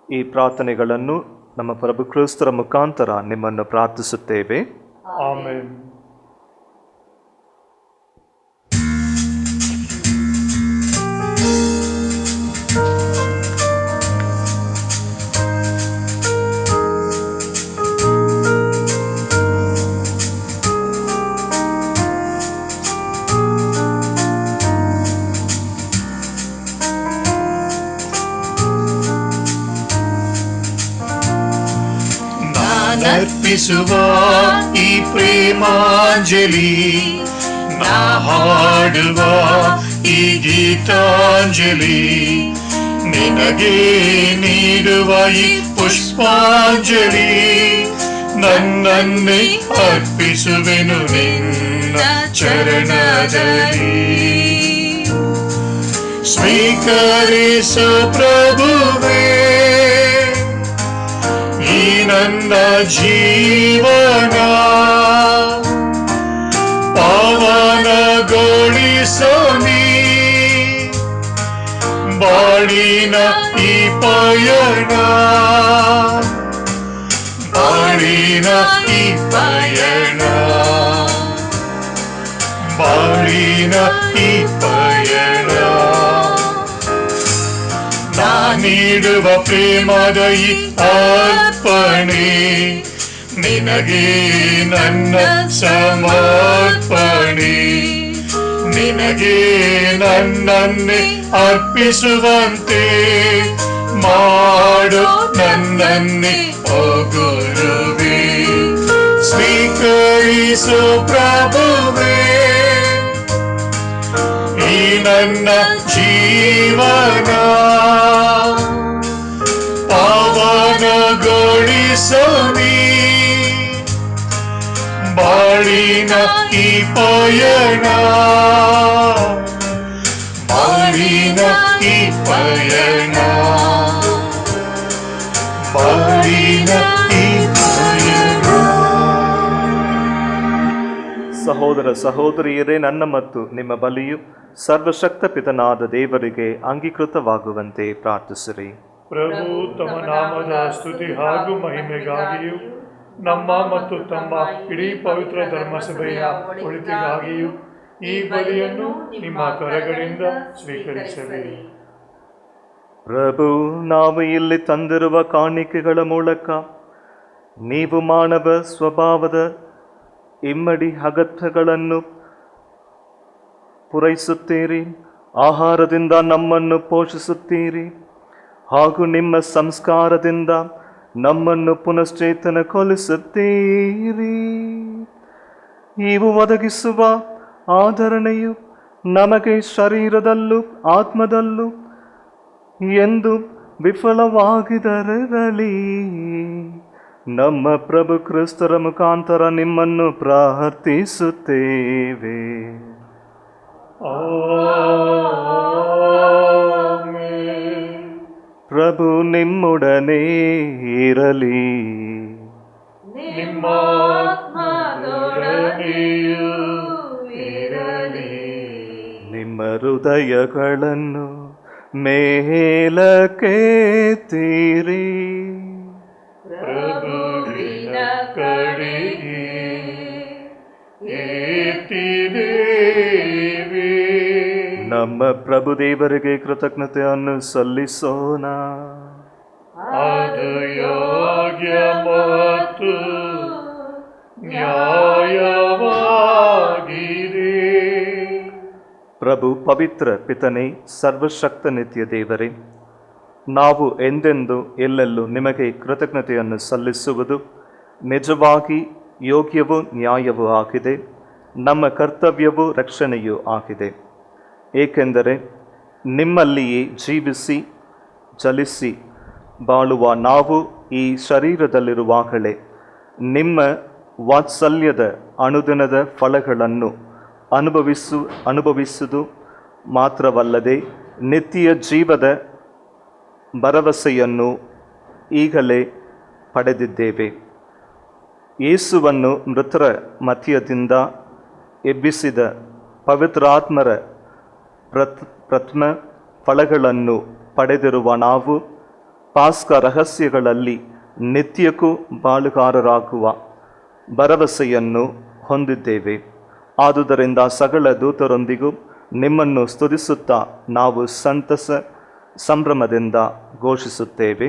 ಈ ಪ್ರಾರ್ಥನೆಗಳನ್ನು ನಮ್ಮ ಪ್ರಭು ಕ್ರಿಸ್ತರ ಮುಖಾಂತರ ನಿಮ್ಮನ್ನು ಪ್ರಾರ್ಥಿಸುತ್ತೇವೆ. ಆಮೆನ್. ಅರ್ಪಿಸುವ ಈ ಪ್ರೇಮಾಂಜಲಿ, ನಾ ಹಾಡುವ ಈ ಗೀತಾಂಜಲಿ, ನಿನಗೆ ನೀಡುವ ಈ ಪುಷ್ಪಾಂಜಲಿ, ನನ್ನನ್ನೇ ಅರ್ಪಿಸುವೆನು ನಿನ್ನ ಚರಣದಲ್ಲಿ. ಸ್ವೀಕರಿಸು ಪ್ರಭುವೇ ಈ ನನ್ನ ಜೀವನ, ಪಾವನಗೊಳಿಸು ನೀ ಬಾಳಿನ ಈ ಪಯಣ, ಬಾಳಿನ ಈ ಪಯಣ, ಬಾಳಿನ ಈ ಪಯಣ. ನಾ ನೀಡುವ ಪ್ರೇಮದ ಈ ಅರ್ಪಣೆ, ನಿನಗೆ ನನ್ನ ಸಮರ್ಪಣೆ, ನಿನಗೆ ನನ್ನನ್ನೇ ಅರ್ಪಿಸುವಂತೆ ಮಾಡು ನನ್ನನ್ನೇ ಓ ಗುರುವೇ. ಸ್ವೀಕರಿಸು ಪ್ರಭುವೇ ಈ ನನ್ನ ಜೀವನ, ಪಾವನಗೊಳಿಸು ನೀ ಬಾಳಿನ ಈ ಪಯಣ, ಬಾಳಿನ ಈ ಪಯಣ, ಬಾಳಿನ ಈ ಪಯಣ. ಸಹೋದರ ಸಹೋದರಿಯರೇ, ನನ್ನ ಮತ್ತು ನಿಮ್ಮ ಬಲಿಯು ಸರ್ವಶಕ್ತ ಪಿತನಾದ ದೇವರಿಗೆ ಅಂಗೀಕೃತವಾಗುವಂತೆ ಪ್ರಾರ್ಥಿಸಿರಿ. ಪ್ರಭು ತಮ್ಮ ನಾಮದ ಸ್ತುತಿ ಹಾಗೂ ಮಹಿಮೆಗಾಗಿಯೂ ನಮ್ಮ ಮತ್ತು ತಮ್ಮ ಇಡೀ ಪವಿತ್ರ ಧರ್ಮಸಭೆಯ ಒಳಿತಿಗಾಗಿಯೂ ಈ ಬಲಿಯನ್ನು ನಿಮ್ಮ ಕರಗಳಿಂದ ಸ್ವೀಕರಿಸಲಿ. ಪ್ರಭು, ನಾವು ಇಲ್ಲಿ ತಂದಿರುವ ಕಾಣಿಕೆಗಳ ಮೂಲಕ ನೀವು ಮಾನವ ಸ್ವಭಾವದ ಇಮ್ಮಡಿ ಅಗತ್ಯಗಳನ್ನು ಪೂರೈಸುತ್ತೀರಿ, ಆಹಾರದಿಂದ ನಮ್ಮನ್ನು ಪೋಷಿಸುತ್ತೀರಿ ಹಾಗೂ ನಿಮ್ಮ ಸಂಸ್ಕಾರದಿಂದ ನಮ್ಮನ್ನು ಪುನಶ್ಚೇತನಗೊಳಿಸುತ್ತೀರಿ. ನೀವು ಒದಗಿಸುವ ಆಧರಣೆಯು ನಮಗೆ ಶರೀರದಲ್ಲೂ ಆತ್ಮದಲ್ಲೂ ಎಂದು ವಿಫಲವಾಗಿದರಲಿ, ನಮ್ಮ ಪ್ರಭು ಕ್ರಿಸ್ತರ ಮುಖಾಂತರ ನಿಮ್ಮನ್ನು ಪ್ರಾರ್ಥಿಸುತ್ತೇವೆ. ಪ್ರಭು ನಿಮ್ಮೊಡನೆ ಇರಲಿ. ನಿಮ್ಮ ನಿಮ್ಮೊಡನೆಯೂ ಇರಲಿ. ನಿಮ್ಮ ಹೃದಯಗಳನ್ನು ಮೇಲಕ್ಕೆತ್ತಿರಿ. ಪ್ರಭುವಿನ ಕಡೆಗೆ ಎತ್ತಿದೇವೆ. ನಮ್ಮ ಪ್ರಭು ದೇವರಿಗೆ ಕೃತಜ್ಞತೆಯನ್ನು ಸಲ್ಲಿಸೋಣ. ಅದು ಯೋಗ್ಯ ಮತ್ತು ನ್ಯಾಯವಾಗಿದೆ. ಪ್ರಭು ಪವಿತ್ರ ಪಿತನೇ, ಸರ್ವಶಕ್ತ ನಿತ್ಯ ದೇವರೇ, ನಾವು ಎಂದೆಂದು ಎಲ್ಲೆಲ್ಲೂ ನಿಮಗೆ ಕೃತಜ್ಞತೆಯನ್ನು ಸಲ್ಲಿಸುವುದು ನಿಜವಾಗಿ ಯೋಗ್ಯವೂ ನ್ಯಾಯವೂ ಆಗಿದೆ. ನಮ್ಮ ಕರ್ತವ್ಯವೂ ರಕ್ಷಣೆಯೂ ಆಗಿದೆ. ಏಕೆಂದರೆ ನಿಮ್ಮಲ್ಲಿಯೇ ಜೀವಿಸಿ ಚಲಿಸಿ ಬಾಳುವ ನಾವು ಈ ಶರೀರದಲ್ಲಿರುವಾಗಲೇ ನಿಮ್ಮ ವಾತ್ಸಲ್ಯದ ಅನುದಿನದ ಫಲಗಳನ್ನು ಅನುಭವಿಸುವುದು ಮಾತ್ರವಲ್ಲದೆ ನಿತ್ಯ ಜೀವದ ಭರವಸೆಯನ್ನು ಈಗಲೇ ಪಡೆದಿದ್ದೇವೆ. ಯೇಸುವನ್ನು ಮೃತರ ಮಧ್ಯದಿಂದ ಎಬ್ಬಿಸಿದ ಪವಿತ್ರಾತ್ಮರ ಪ್ರಥಮ ಫಲಗಳನ್ನು ಪಡೆದಿರುವ ನಾವು ಪಾಸ್ಕ ರಹಸ್ಯಗಳಲ್ಲಿ ನಿತ್ಯಕ್ಕೂ ಬಾಳುಗಾರರಾಗುವ ಭರವಸೆಯನ್ನು ಹೊಂದಿದ್ದೇವೆ. ಆದುದರಿಂದ ಸಕಲ ದೂತರೊಂದಿಗೂ ನಿಮ್ಮನ್ನು ಸ್ತುತಿಸುತ್ತಾ ನಾವು ಸಂಭ್ರಮದಿಂದ ಘೋಷಿಸುತ್ತೇವೆ.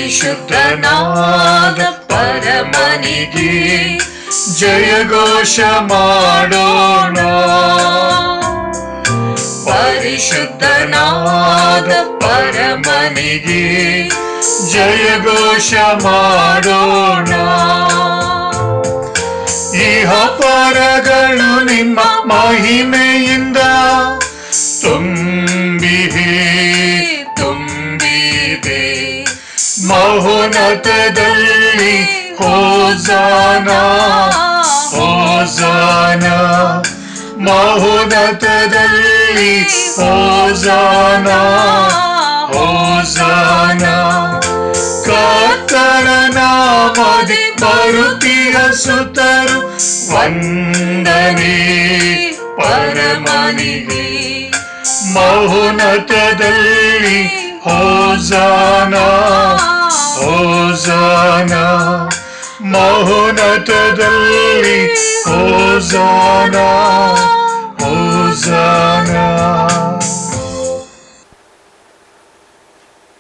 ಪರಿಶುದ್ಧನಾದ ಪರಮನಿಗೆ ಜಯಘೋಷ ಮಾಡೋಣ. ಪರಿಶುದ್ಧನಾದ ಪರಮನಿಗೆ ಜಯಘೋಷ ಮಾಡೋಣ. ಇಹ ಪರಗಳು ನಿಮ್ಮ ಮಹಿಮೆಯಿಂದ ತುಂಬಿದೆ. ಮಹೋನ್ನತದಲ್ಲಿ ಹೋಸಾನ ಹೋಸಾನ. ಮಹೋನ್ನತದಲ್ಲಿ ಹೋಸಾನ ಹೋಸಾನ. ಕರ್ತನ ನಾಮದಿ ಬರುತ್ತಿರ ಸುತರು ವಂದನೆ ಪರಮನಿಗೆ. ಮಹೋನ್ನತದಲ್ಲಿ ಹೋಸಾನ ಹೋಸಾನ. ಮಹೋನ್ನತದಲ್ಲಿ ಹೋಸಾನ ಹೋಸಾನ.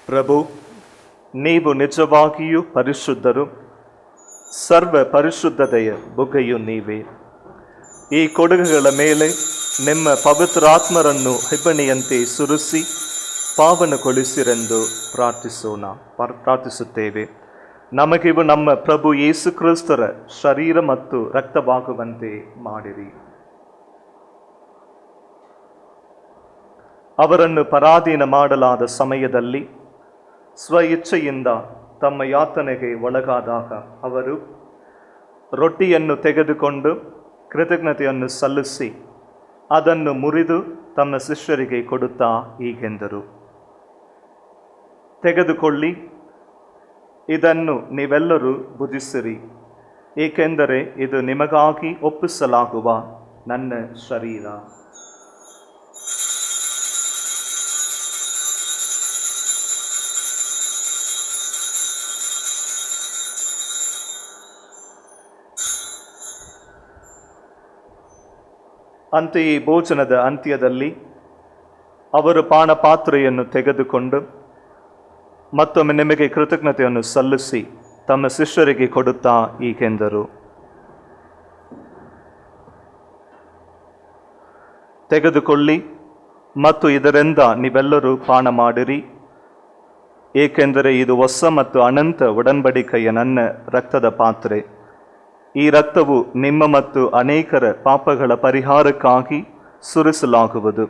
ಪ್ರಭು, ನೀವು ನಿಜವಾಗಿಯೂ ಪರಿಶುದ್ಧರು. ಸರ್ವ ಪರಿಶುದ್ಧತೆಯ ಬುಗ್ಗೆಯು ನೀವೇ. ಈ ಕೊಡುಗೆಗಳ ಮೇಲೆ ನಿಮ್ಮ ಪವಿತ್ರಾತ್ಮರನ್ನು ಹಿಬ್ಬಣಿಯಂತೆ ಸುರಿಸಿ ಪಾವನಗೊಳಿಸಿರೆಂದು ಪ್ರಾರ್ಥಿಸುತ್ತೇವೆ. ನಮಗಿವು ನಮ್ಮ ಪ್ರಭು ಯೇಸು ಕ್ರಿಸ್ತರ ಶರೀರ ಮತ್ತು ರಕ್ತವಾಗುವಂತೆ ಮಾಡಿರಿ. ಅವರನ್ನು ಪರಾಧೀನ ಮಾಡಲಾದ ಸಮಯದಲ್ಲಿ ಸ್ವ ಇಚ್ಛೆಯಿಂದ ತಮ್ಮ ಯಾತನೆಗೆ ಒಳಗಾದಾಗ ಅವರು ರೊಟ್ಟಿಯನ್ನು ತೆಗೆದುಕೊಂಡು ಕೃತಜ್ಞತೆಯನ್ನು ಸಲ್ಲಿಸಿ ಅದನ್ನು ಮುರಿದು ತಮ್ಮ ಶಿಷ್ಯರಿಗೆ ಕೊಡುತ್ತಾ ಹೀಗೆಂದರು: ತೆಗೆದುಕೊಳ್ಳಿ, ಇದನ್ನು ನೀವೆಲ್ಲರೂ ಭುಜಿಸಿರಿ, ಏಕೆಂದರೆ ಇದು ನಿಮಗಾಗಿ ಒಪ್ಪಿಸಲಾಗುವ ನನ್ನ ಶರೀರ. ಅಂತೆಯೇ ಭೋಜನದ ಅಂತ್ಯದಲ್ಲಿ ಅವರು ಪಾನಪಾತ್ರೆಯನ್ನು ತೆಗೆದುಕೊಂಡು ಮತ್ತೊಮ್ಮೆ ನಿಮಗೆ ಕೃತಜ್ಞತೆಯನ್ನು ಸಲ್ಲಿಸಿ ತಮ್ಮ ಶಿಷ್ಯರಿಗೆ ಕೊಡುತ್ತಾ ಹೀಗೆಂದರು: ತೆಗೆದುಕೊಳ್ಳಿ ಮತ್ತು ಇದರಿಂದ ನೀವೆಲ್ಲರೂ ಪಾನ ಮಾಡಿರಿ, ಏಕೆಂದರೆ ಇದು ಹೊಸ ಮತ್ತು ಅನಂತ ಒಡಂಬಡಿಕೆಯ ನನ್ನ ರಕ್ತದ ಪಾತ್ರೆ. ಈ ರಕ್ತವು ನಿಮ್ಮ ಮತ್ತು ಅನೇಕರ ಪಾಪಗಳ ಪರಿಹಾರಕ್ಕಾಗಿ ಸುರಿಸಲಾಗುವುದು.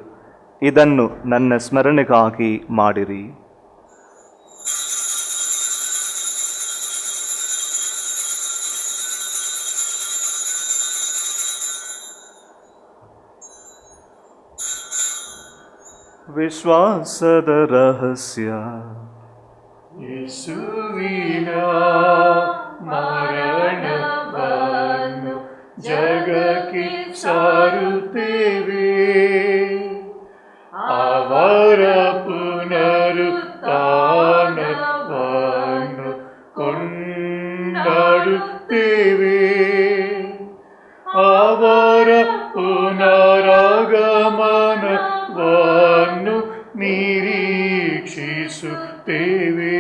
ಇದನ್ನು ನನ್ನ ಸ್ಮರಣೆಗಾಗಿ ಮಾಡಿರಿ. ವಿಶ್ವಾಸದ ರಹಸ್ಯ. ಯೇಸುವಿನ ಮರಣವನ್ನು ಜಗಕ್ಕೆ ಸಾರುತ್ತೇವೆ, ಅವರ ಪುನರುತ್ಥಾನವನ್ನು ಕೊಂಡಾಡುತ್ತೇವೆ, ಅವರ ಪುನರಾಗಮನವನ್ನು ನಿರೀಕ್ಷಿಸುತ್ತೇವೆ,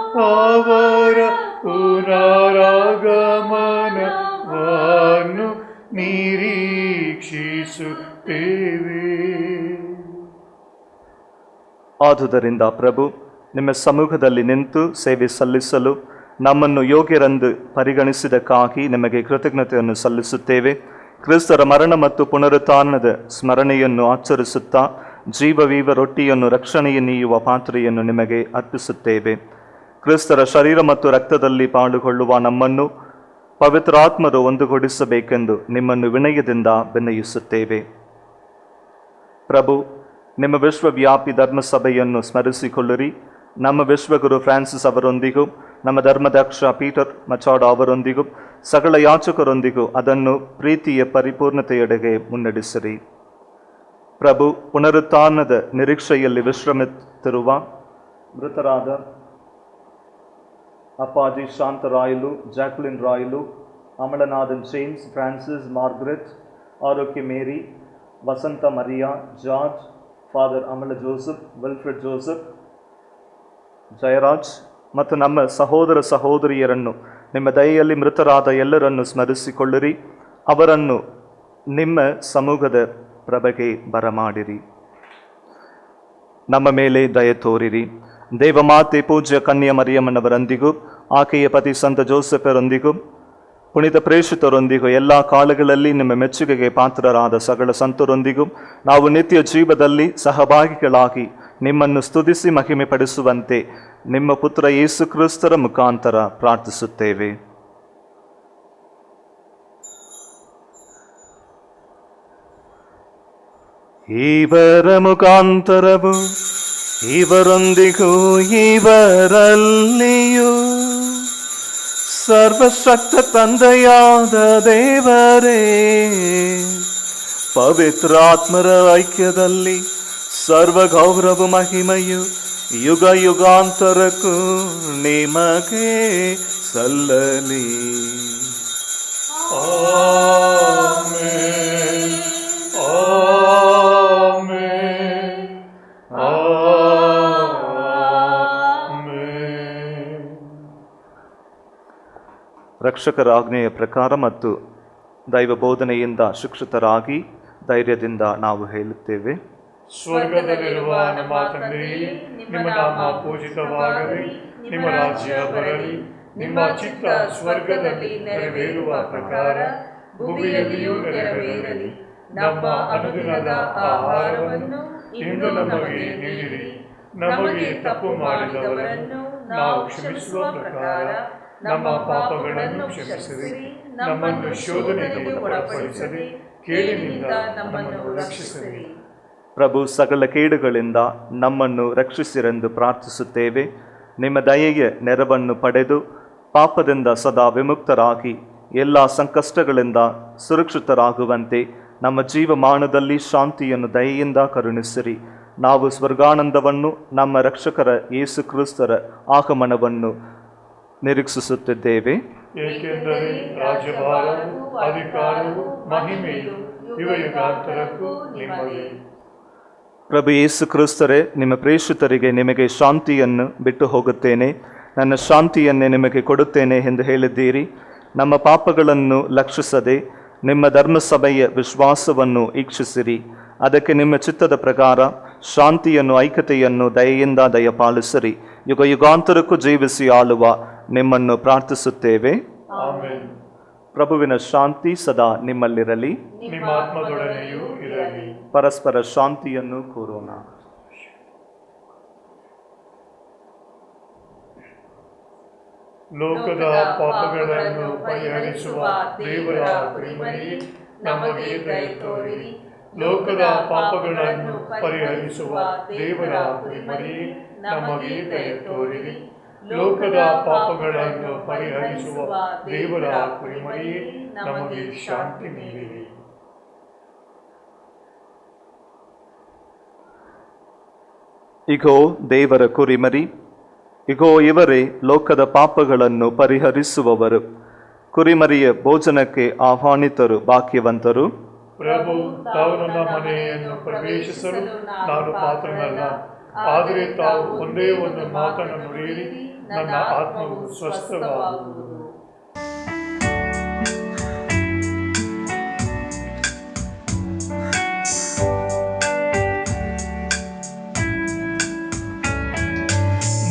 ಅವರ ಪುನರಾಗಮನವನ್ನು ನಿರೀಕ್ಷಿಸುತ್ತೇವೆ. ಆದುದರಿಂದ ಪ್ರಭು, ನಿಮ್ಮ ಸಮ್ಮುಖದಲ್ಲಿ ನಿಂತು ಸೇವೆ ಸಲ್ಲಿಸಲು ನಮ್ಮನ್ನು ಯೋಗ್ಯರೆಂದು ಪರಿಗಣಿಸಿದಕ್ಕಾಗಿ ನಿಮಗೆ ಕೃತಜ್ಞತೆಯನ್ನು ಸಲ್ಲಿಸುತ್ತೇವೆ. ಕ್ರಿಸ್ತರ ಮರಣ ಮತ್ತು ಪುನರುತ್ಥಾನದ ಸ್ಮರಣೆಯನ್ನು ಆಚರಿಸುತ್ತಾ ಜೀವವೀವ ರೊಟ್ಟಿಯನ್ನು ರಕ್ಷಣೆಯ ನೀಯುವ ಪಾತ್ರೆಯನ್ನು ನಿಮಗೆ ಅರ್ಪಿಸುತ್ತೇವೆ. ಕ್ರಿಸ್ತರ ಶರೀರ ಮತ್ತು ರಕ್ತದಲ್ಲಿ ಪಾಲುಗೊಳ್ಳುವ ನಮ್ಮನ್ನು ಪವಿತ್ರಾತ್ಮರು ಒಂದುಗೂಡಿಸಬೇಕೆಂದು ನಿಮ್ಮನ್ನು ವಿನಯದಿಂದ ವಿನಯಿಸುತ್ತೇವೆ. ಪ್ರಭು, ನಿಮ್ಮ ವಿಶ್ವವ್ಯಾಪಿ ಧರ್ಮಸಭೆಯನ್ನು ಸ್ಮರಿಸಿಕೊಳ್ಳಿರಿ. ನಮ್ಮ ವಿಶ್ವಗುರು ಫ್ರಾನ್ಸಿಸ್ ಅವರೊಂದಿಗೂ ನಮ್ಮ ಧರ್ಮದಕ್ಷ ಪೀಟರ್ ಮಚಾಡ ಅವರೊಂದಿಗೂ ಸಕಲ ಯಾಚಕರೊಂದಿಗೂ ಅದನ್ನು ಪ್ರೀತಿಯ ಪರಿಪೂರ್ಣತೆಯೆಡೆಗೆ ಮುನ್ನಡೆಸಿರಿ. ಪ್ರಭು, ಪುನರುತ್ಥಾನದ ನಿರೀಕ್ಷೆಯಲ್ಲಿ ವಿಶ್ರಮಿಸುತ್ತಿರುವ ಮೃತರಾದ Appaji Shantarayalu, Jacqueline Rayalu, Amalanathan James, Francis, Margaret, Arogya Mary, Vasantha Maria, George, father Amala Joseph, Wilfred Joseph, Jayaraj ಮತ್ತು ನಮ್ಮ ಸಹೋದರ ಸಹೋದರಿಯರನ್ನು ನಿಮ್ಮ ದಯೆಯಲ್ಲಿ ಮೃತರಾದ ಎಲ್ಲರನ್ನು ಸ್ಮರಿಸಿಕೊಳ್ಳಿರಿ. ಅವರನ್ನು ನಿಮ್ಮ ಸಮೂಹದ ಪ್ರಭೆಗೆ ಬರಮಾಡಿರಿ. ನಮ್ಮ ಮೇಲೆ ದಯೆ ತೋರಿರಿ. ದೇವಮಾತೆ ಪೂಜ್ಯ ಕನ್ಯಾ ಮರಿಯಮ್ಮನವರೊಂದಿಗೂ ಆಕೆಯ ಪತಿ ಸಂತ ಜೋಸೆಫರೊಂದಿಗೂ ಪುಣಿತ ಪ್ರೇಷಿತರೊಂದಿಗೂ ಎಲ್ಲ ಕಾಲಗಳಲ್ಲಿ ನಿಮ್ಮ ಮೆಚ್ಚುಗೆಗೆ ಪಾತ್ರರಾದ ಸಕಲ ಸಂತರೊಂದಿಗೂ ನಾವು ನಿತ್ಯ ಜೀವದಲ್ಲಿ ಸಹಭಾಗಿಗಳಾಗಿ ನಿಮ್ಮನ್ನು ಸ್ತುತಿಸಿ ಮಹಿಮೆ ಪಡಿಸುವಂತೆ ನಿಮ್ಮ ಪುತ್ರ ಯೇಸು ಕ್ರಿಸ್ತರ ಮುಖಾಂತರ ಪ್ರಾರ್ಥಿಸುತ್ತೇವೆ. ಇವರ ಮುಖಾಂತರವು ಇವರೊಂದಿಗೂ ಇವರಲ್ಲಿಯೂ ಸರ್ವಶಕ್ತ ತಂದೆಯಾದ ದೇವರೇ, ಪವಿತ್ರಾತ್ಮರ ಐಕ್ಯದಲ್ಲಿ ಸರ್ವ ಗೌರವ ಮಹಿಮೆಯು ಯುಗ ಯುಗಾಂತರಕ್ಕೂ ನಿಮಗೆ ಸಲ್ಲಲಿ. ಆಮೆನ್, ಆಮೆನ್, ಆಮೆನ್. ರಕ್ಷಕರ ಆಜ್ಞೆಯ ಪ್ರಕಾರ ಮತ್ತು ದೈವ ಬೋಧನೆಯಿಂದ ಶಿಕ್ಷಿತರಾಗಿ ಧೈರ್ಯದಿಂದ ನಾವು ಹೇಳುತ್ತೇವೆ. ಸ್ವರ್ಗದಲ್ಲಿರುವ ನಮ್ಮ ತಂದೆಯೇ, ನಿಮ್ಮ ನಾಮ ಪೂಜಿತವಾಗಲಿ, ನಿಮ್ಮ ರಾಜ್ಯ ಬರಲಿ, ನಿಮ್ಮ ಚಿತ್ತ ಸ್ವರ್ಗದಲ್ಲಿ ನೆರವೇರುವ ಪ್ರಕಾರ ಭೂಮಿಯಲ್ಲಿಯೂ ನೆರವೇರಲಿ. ನಮ್ಮ ಅನುದಿನದ ಆಹಾರವನ್ನು ಇಂದು ನಮಗೆ ನೀಡಿರಿ. ನಮಗೆ ತಪ್ಪು ಮಾಡಿದವರನ್ನು ನಾವು ಕ್ಷಮಿಸುವ ಪ್ರಕಾರ ನಮ್ಮ ಪಾಪಗಳನ್ನು ಕ್ಷಮಿಸಿರಿ. ನಮ್ಮನ್ನು ಶೋಧನೆಗೆ ಒಳಪಡಿಸದೆ ಕೇಡಿನಿಂದ ನಮ್ಮನ್ನು ರಕ್ಷಿಸಿರಿ. ಪ್ರಭು, ಸಕಲ ಕೇಡುಗಳಿಂದ ನಮ್ಮನ್ನು ರಕ್ಷಿಸಿರೆಂದು ಪ್ರಾರ್ಥಿಸುತ್ತೇವೆ. ನಿಮ್ಮ ದಯೆಯ ನೆರವನ್ನು ಪಡೆದು ಪಾಪದಿಂದ ಸದಾ ವಿಮುಕ್ತರಾಗಿ ಎಲ್ಲ ಸಂಕಷ್ಟಗಳಿಂದ ಸುರಕ್ಷಿತರಾಗುವಂತೆ ನಮ್ಮ ಜೀವಮಾನದಲ್ಲಿ ಶಾಂತಿಯನ್ನು ದಯೆಯಿಂದ ಕರುಣಿಸಿರಿ. ನಾವು ಸ್ವರ್ಗಾನಂದವನ್ನು, ನಮ್ಮ ರಕ್ಷಕರ ಯೇಸು ಕ್ರಿಸ್ತರ ಆಗಮನವನ್ನು ನಿರೀಕ್ಷಿಸುತ್ತಿದ್ದೇವೆ. ಏಕೆಂದರೆ ರಾಜ್ಯಭಾರವು, ಅಧಿಕಾರವು, ಮಹಿಮೆಯು ಯುಗಾಂತರಕ್ಕೂ ನಿಮ್ಮದೇ. ಪ್ರಭು ಯೇಸು ಕ್ರಿಸ್ತರೇ, ನಿಮ್ಮ ಪ್ರೇಷಿತರಿಗೆ ನಿಮಗೆ ಶಾಂತಿಯನ್ನು ಬಿಟ್ಟು ಹೋಗುತ್ತೇನೆ, ನನ್ನ ಶಾಂತಿಯನ್ನೇ ನಿಮಗೆ ಕೊಡುತ್ತೇನೆ ಎಂದು ಹೇಳಿದ್ದೀರಿ. ನಮ್ಮ ಪಾಪಗಳನ್ನು ಲಕ್ಷಿಸದೆ ನಿಮ್ಮ ಧರ್ಮಸಭೆಯ ವಿಶ್ವಾಸವನ್ನು ಈಕ್ಷಿಸಿರಿ. ಅದಕ್ಕೆ ನಿಮ್ಮ ಚಿತ್ತದ ಪ್ರಕಾರ ಶಾಂತಿಯನ್ನು, ಐಕ್ಯತೆಯನ್ನು ದಯೆಯಿಂದ ದಯಪಾಲಿಸಿರಿ. ಯುಗ ಯುಗಾಂತರಕ್ಕೂ ಜೀವಿಸಿ ಆಳುವ ನಿಮ್ಮನ್ನು ಪ್ರಾರ್ಥಿಸುತ್ತೇವೆ. ಆಮೆನ್. ಪ್ರಭುವಿನ ಶಾಂತಿ ಸದಾ ನಿಮ್ಮಲ್ಲಿರಲಿ, ನಿಮ್ಮ ಆತ್ಮದೊಡನೆಯೂ ಇರಲಿ. ಪರಸ್ಪರ ಶಾಂತಿಯನ್ನು ಕೋರೋಣ. ಲೋಕದ ಪಾಪಗಳನ್ನು ಪರಿಹರಿಸುವ ದೇವರ ಪ್ರೇಮನೇ ನಮಗೆ ದಯ ತೋರಿರಿ. ಲೋಕದ ಪಾಪಗಳನ್ನು ಪರಿಹರಿಸುವ ದೇವರ ಕುರಿಮರಿಯೇ, ನಮಗೆ ದಯೆ ತೋರಿರಿ. ಲೋಕದ ಪಾಪಗಳನ್ನು ಪರಿಹರಿಸುವ ದೇವರ ಕುರಿಮರಿಯೇ, ನಮಗೆ ಶಾಂತಿ ನೀಡಿರಿ. ಇಗೋ ದೇವರ ಕುರಿಮರಿ, ಇಗೋ ಇವರೇ ಲೋಕದ ಪಾಪಗಳನ್ನು ಪರಿಹರಿಸುವವರು. ಕುರಿಮರಿಯ ಭೋಜನಕ್ಕೆ ಆಹ್ವಾನಿತರು ಭಾಗ್ಯವಂತರು. ಪ್ರಭು, ತಾವು ನನ್ನ ಮನೆಯನ್ನು ಪ್ರವೇಶಿಸಲು ನಾನು ಪಾತ್ರನಲ್ಲ, ಆದರೆ ತಾವು ಒಂದೇ ಒಂದು ಮಾತನ್ನು ನುಡಿಯಿರಿ, ನನ್ನ ಆತ್ಮವು ಸ್ವಸ್ಥವಾಗುವುದು.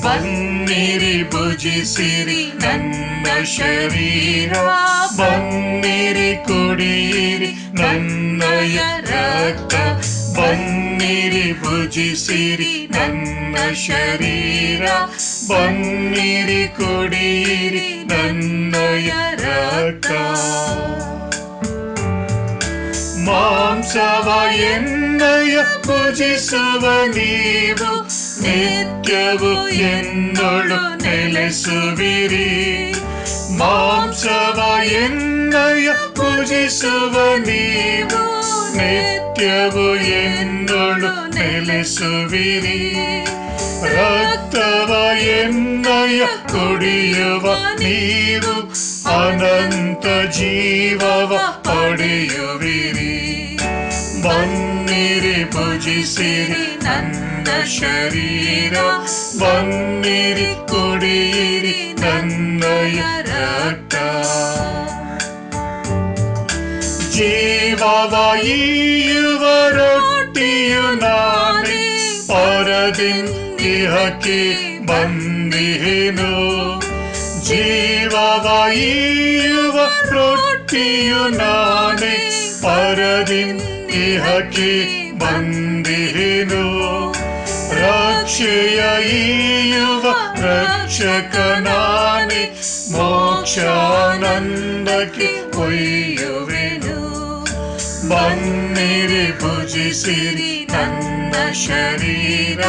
ಬನ್ನಿರಿ ಭುಜಿಸಿರಿ ನನ್ನ ಶರೀರ, ಬನ್ನಿರಿ ಕುಡಿಯಿರಿ ನನ್ನಯ ರಕ್ತ. ಬನ್ನಿರಿ ಭುಜಿಸಿರಿ ನನ್ನ ಶರೀರ, ಬನ್ನಿರಿ ಕುಡಿಯಿರಿ ನನ್ನಯ ರಕ್ತ. ಮಾಂಸವ ಎನ್ನಯ ಭುಜಿಸುವ ನೀವು, ನಿತ್ಯವು ಎನ್ನೊಳು ನೆಲೆಸುವಿರಿ. ಮಾಂಸವ ಎನ್ನಯ ಭುಜಿಸುವ ನೀವು, ನಿತ್ಯವು ಎನ್ನೊಳು ನೆಲೆಸುವಿರಿ. ರಕ್ತವ ಎನ್ನಯ ಕುಡಿಯುವ ನೀವು, ಅನಂತ ಜೀವವ ಪಡೆಯುವಿರಿ. ಬನ್ನಿರಿ ಭುಜಿಸಿರಿ ನನ್ನ ಶರೀರ, ಬನ್ನಿರಿ ಕುಡಿಯಿರಿ ನನ್ನಯ ರಕ್ತ. ಜೀವವ ಈಯುವ ರೊಟ್ಟಿಯು ನಾನೇ, ಪರದಿಂದಿಹಕ್ಕೆ ಬಂದಿಹೆನು. ಜೀವವ ಈಯುವ ರೊಟ್ಟಿಯು ನಾನೇ, ಪರದಿಂದಿಹಕ್ಕೆ ಬಂದಿಹೆನು. ರಕ್ಷೆಯ ಈಯುವ ರಕ್ಷಕ ನಾನೇ, ಮೋಕ್ಷಾನಂದಕ್ಕೆ ಒಯ್ಯುವೆನು. ಬನ್ನಿರಿ ಭುಜಿಸಿರಿ ನನ್ನ ಶರೀರ,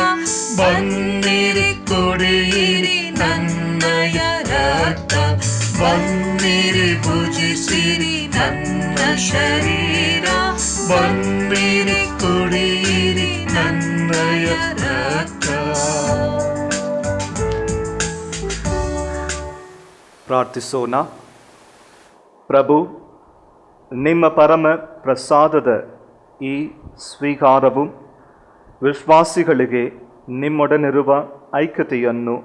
ಬನ್ನಿರಿ ಕುಡಿಯಿರಿ ನನ್ನಯ ರಕ್ತ. ಬನ್ನಿರಿ ಭುಜಿಸಿರಿ ನನ್ನ ಶರೀರ, ಬನ್ನಿರಿ ಕುಡಿಯಿರಿ ನನ್ನಯ ರಕ್ತ. ಪ್ರಾರ್ಥಿಸೋಣ. ಪ್ರಭು, ನಿಮ್ಮ ಪರಮ ಪ್ರಸಾದದ ಈ ಸ್ವೀಕಾರವು ವಿಶ್ವಾಸಿಗಳಿಗೆ ನಿಮ್ಮೊಡನಿರುವ ಐಕ್ಯತೆಯನ್ನು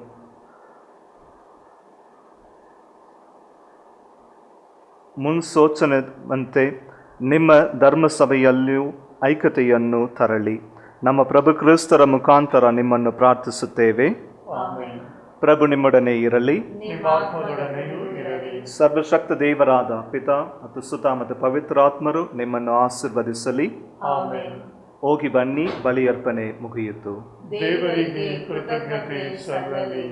ಮುನ್ಸೂಚನೆಯಂತೆ ನಿಮ್ಮ ಧರ್ಮಸಭೆಯಲ್ಲಿಯೂ ಐಕ್ಯತೆಯನ್ನು ತರಲಿ. ನಮ್ಮ ಪ್ರಭು ಕ್ರಿಸ್ತರ ಮುಖಾಂತರ ನಿಮ್ಮನ್ನು ಪ್ರಾರ್ಥಿಸುತ್ತೇವೆ. ಆಮೆನ್. ಪ್ರಭು ನಿಮ್ಮೊಡನೆ ಇರಲಿ. ನಿಮ್ಮ ಆತ್ಮದೊಡನೆಯೂ ಇರಲಿ. ಸರ್ವಶಕ್ತ ದೇವರಾದ ಪಿತಾ ಮತ್ತು ಸುತ ಮತ್ತು ಪವಿತ್ರಾತ್ಮರು ನಿಮ್ಮನ್ನು ಆಶೀರ್ವದಿಸಲಿ. ಆಮೆನ್. ಹೋಗಿ ಬನ್ನಿ, ಬಲಿಯರ್ಪಣೆ ಮುಗಿಯಿತು. ದೇವರಿಗೆ ಕೃತಜ್ಞತೆ ಸಲ್ಲಲಿ.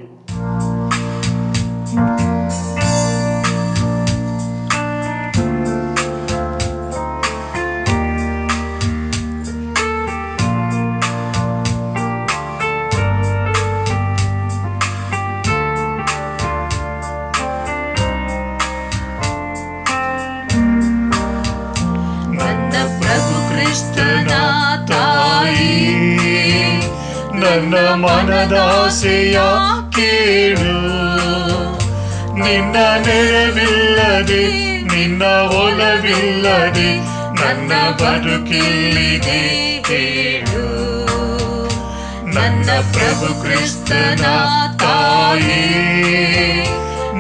ನನ್ನ ಮನದಾಸೆಯ ಕೇಳು. ನಿನ್ನ ನೆರವಿಲ್ಲದೆ, ನಿನ್ನ ಒಲವಿಲ್ಲದೆ ನನ್ನ ಬದುಕಿಲ್ಲಿದೆ ಹೇಳು. ನನ್ನ ಪ್ರಭು ಕ್ರಿಸ್ತನ ತಾಯಿ,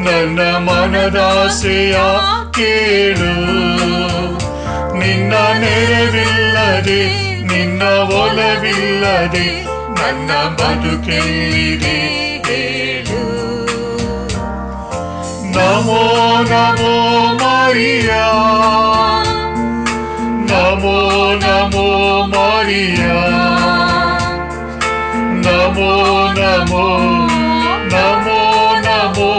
ನನ್ನ ಮನದಾಸೆಯ ಕೇಳು. ನಿನ್ನ ನೆರವಿಲ್ಲದೆ, ನಿನ್ನ ಒಲವಿಲ್ಲದೆ ನನ್ನ ಬದುಕೆಲ್ಲಿದೆ ಹೇಳು. ನಮೋ ನಮೋ ಮರಿಯಾ, ನಮೋ ನಮೋ ಮರಿಯಾ, ನಮೋ ನಮೋ ನಮೋ ನಮೋ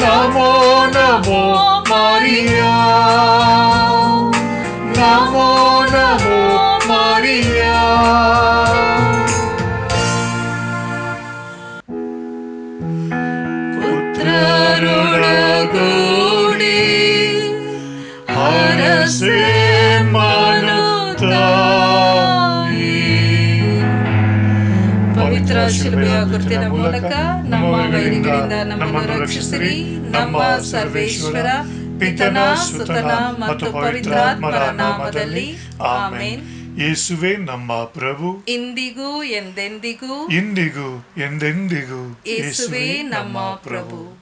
ನಮೋ ನಮೋ ಮರಿಯಾ, ನಮೋ ನಮೋ ಅರಸೆ ಮಾನುತ್ತಾಯಿ. ಪವಿತ್ರ ಶಿಲುಬೆಯ ಗುರುತಿನ ಮೂಲಕ ನಮ್ಮ ವೈರಿಗಳಿಂದ ನಮ್ಮನ್ನು ರಕ್ಷಿಸಿರಿ. ನಮ್ಮ ಸರ್ವೇಶ್ವರ ಪಿತನ ಸುತನ ಮತ್ತು ಪವಿತ್ರಾತ್ಮರ ನಾಮದಲ್ಲಿ ಆಮೇನ್. ಯೇಸುವೆ ನಮ್ಮ ಪ್ರಭು, ಇಂದಿಗೂ ಎಂದೆಂದಿಗೂ ಇಂದಿಗೂ ಎಂದೆಂದಿಗೂ ಯೇಸುವೇ ನಮ್ಮ ಪ್ರಭು.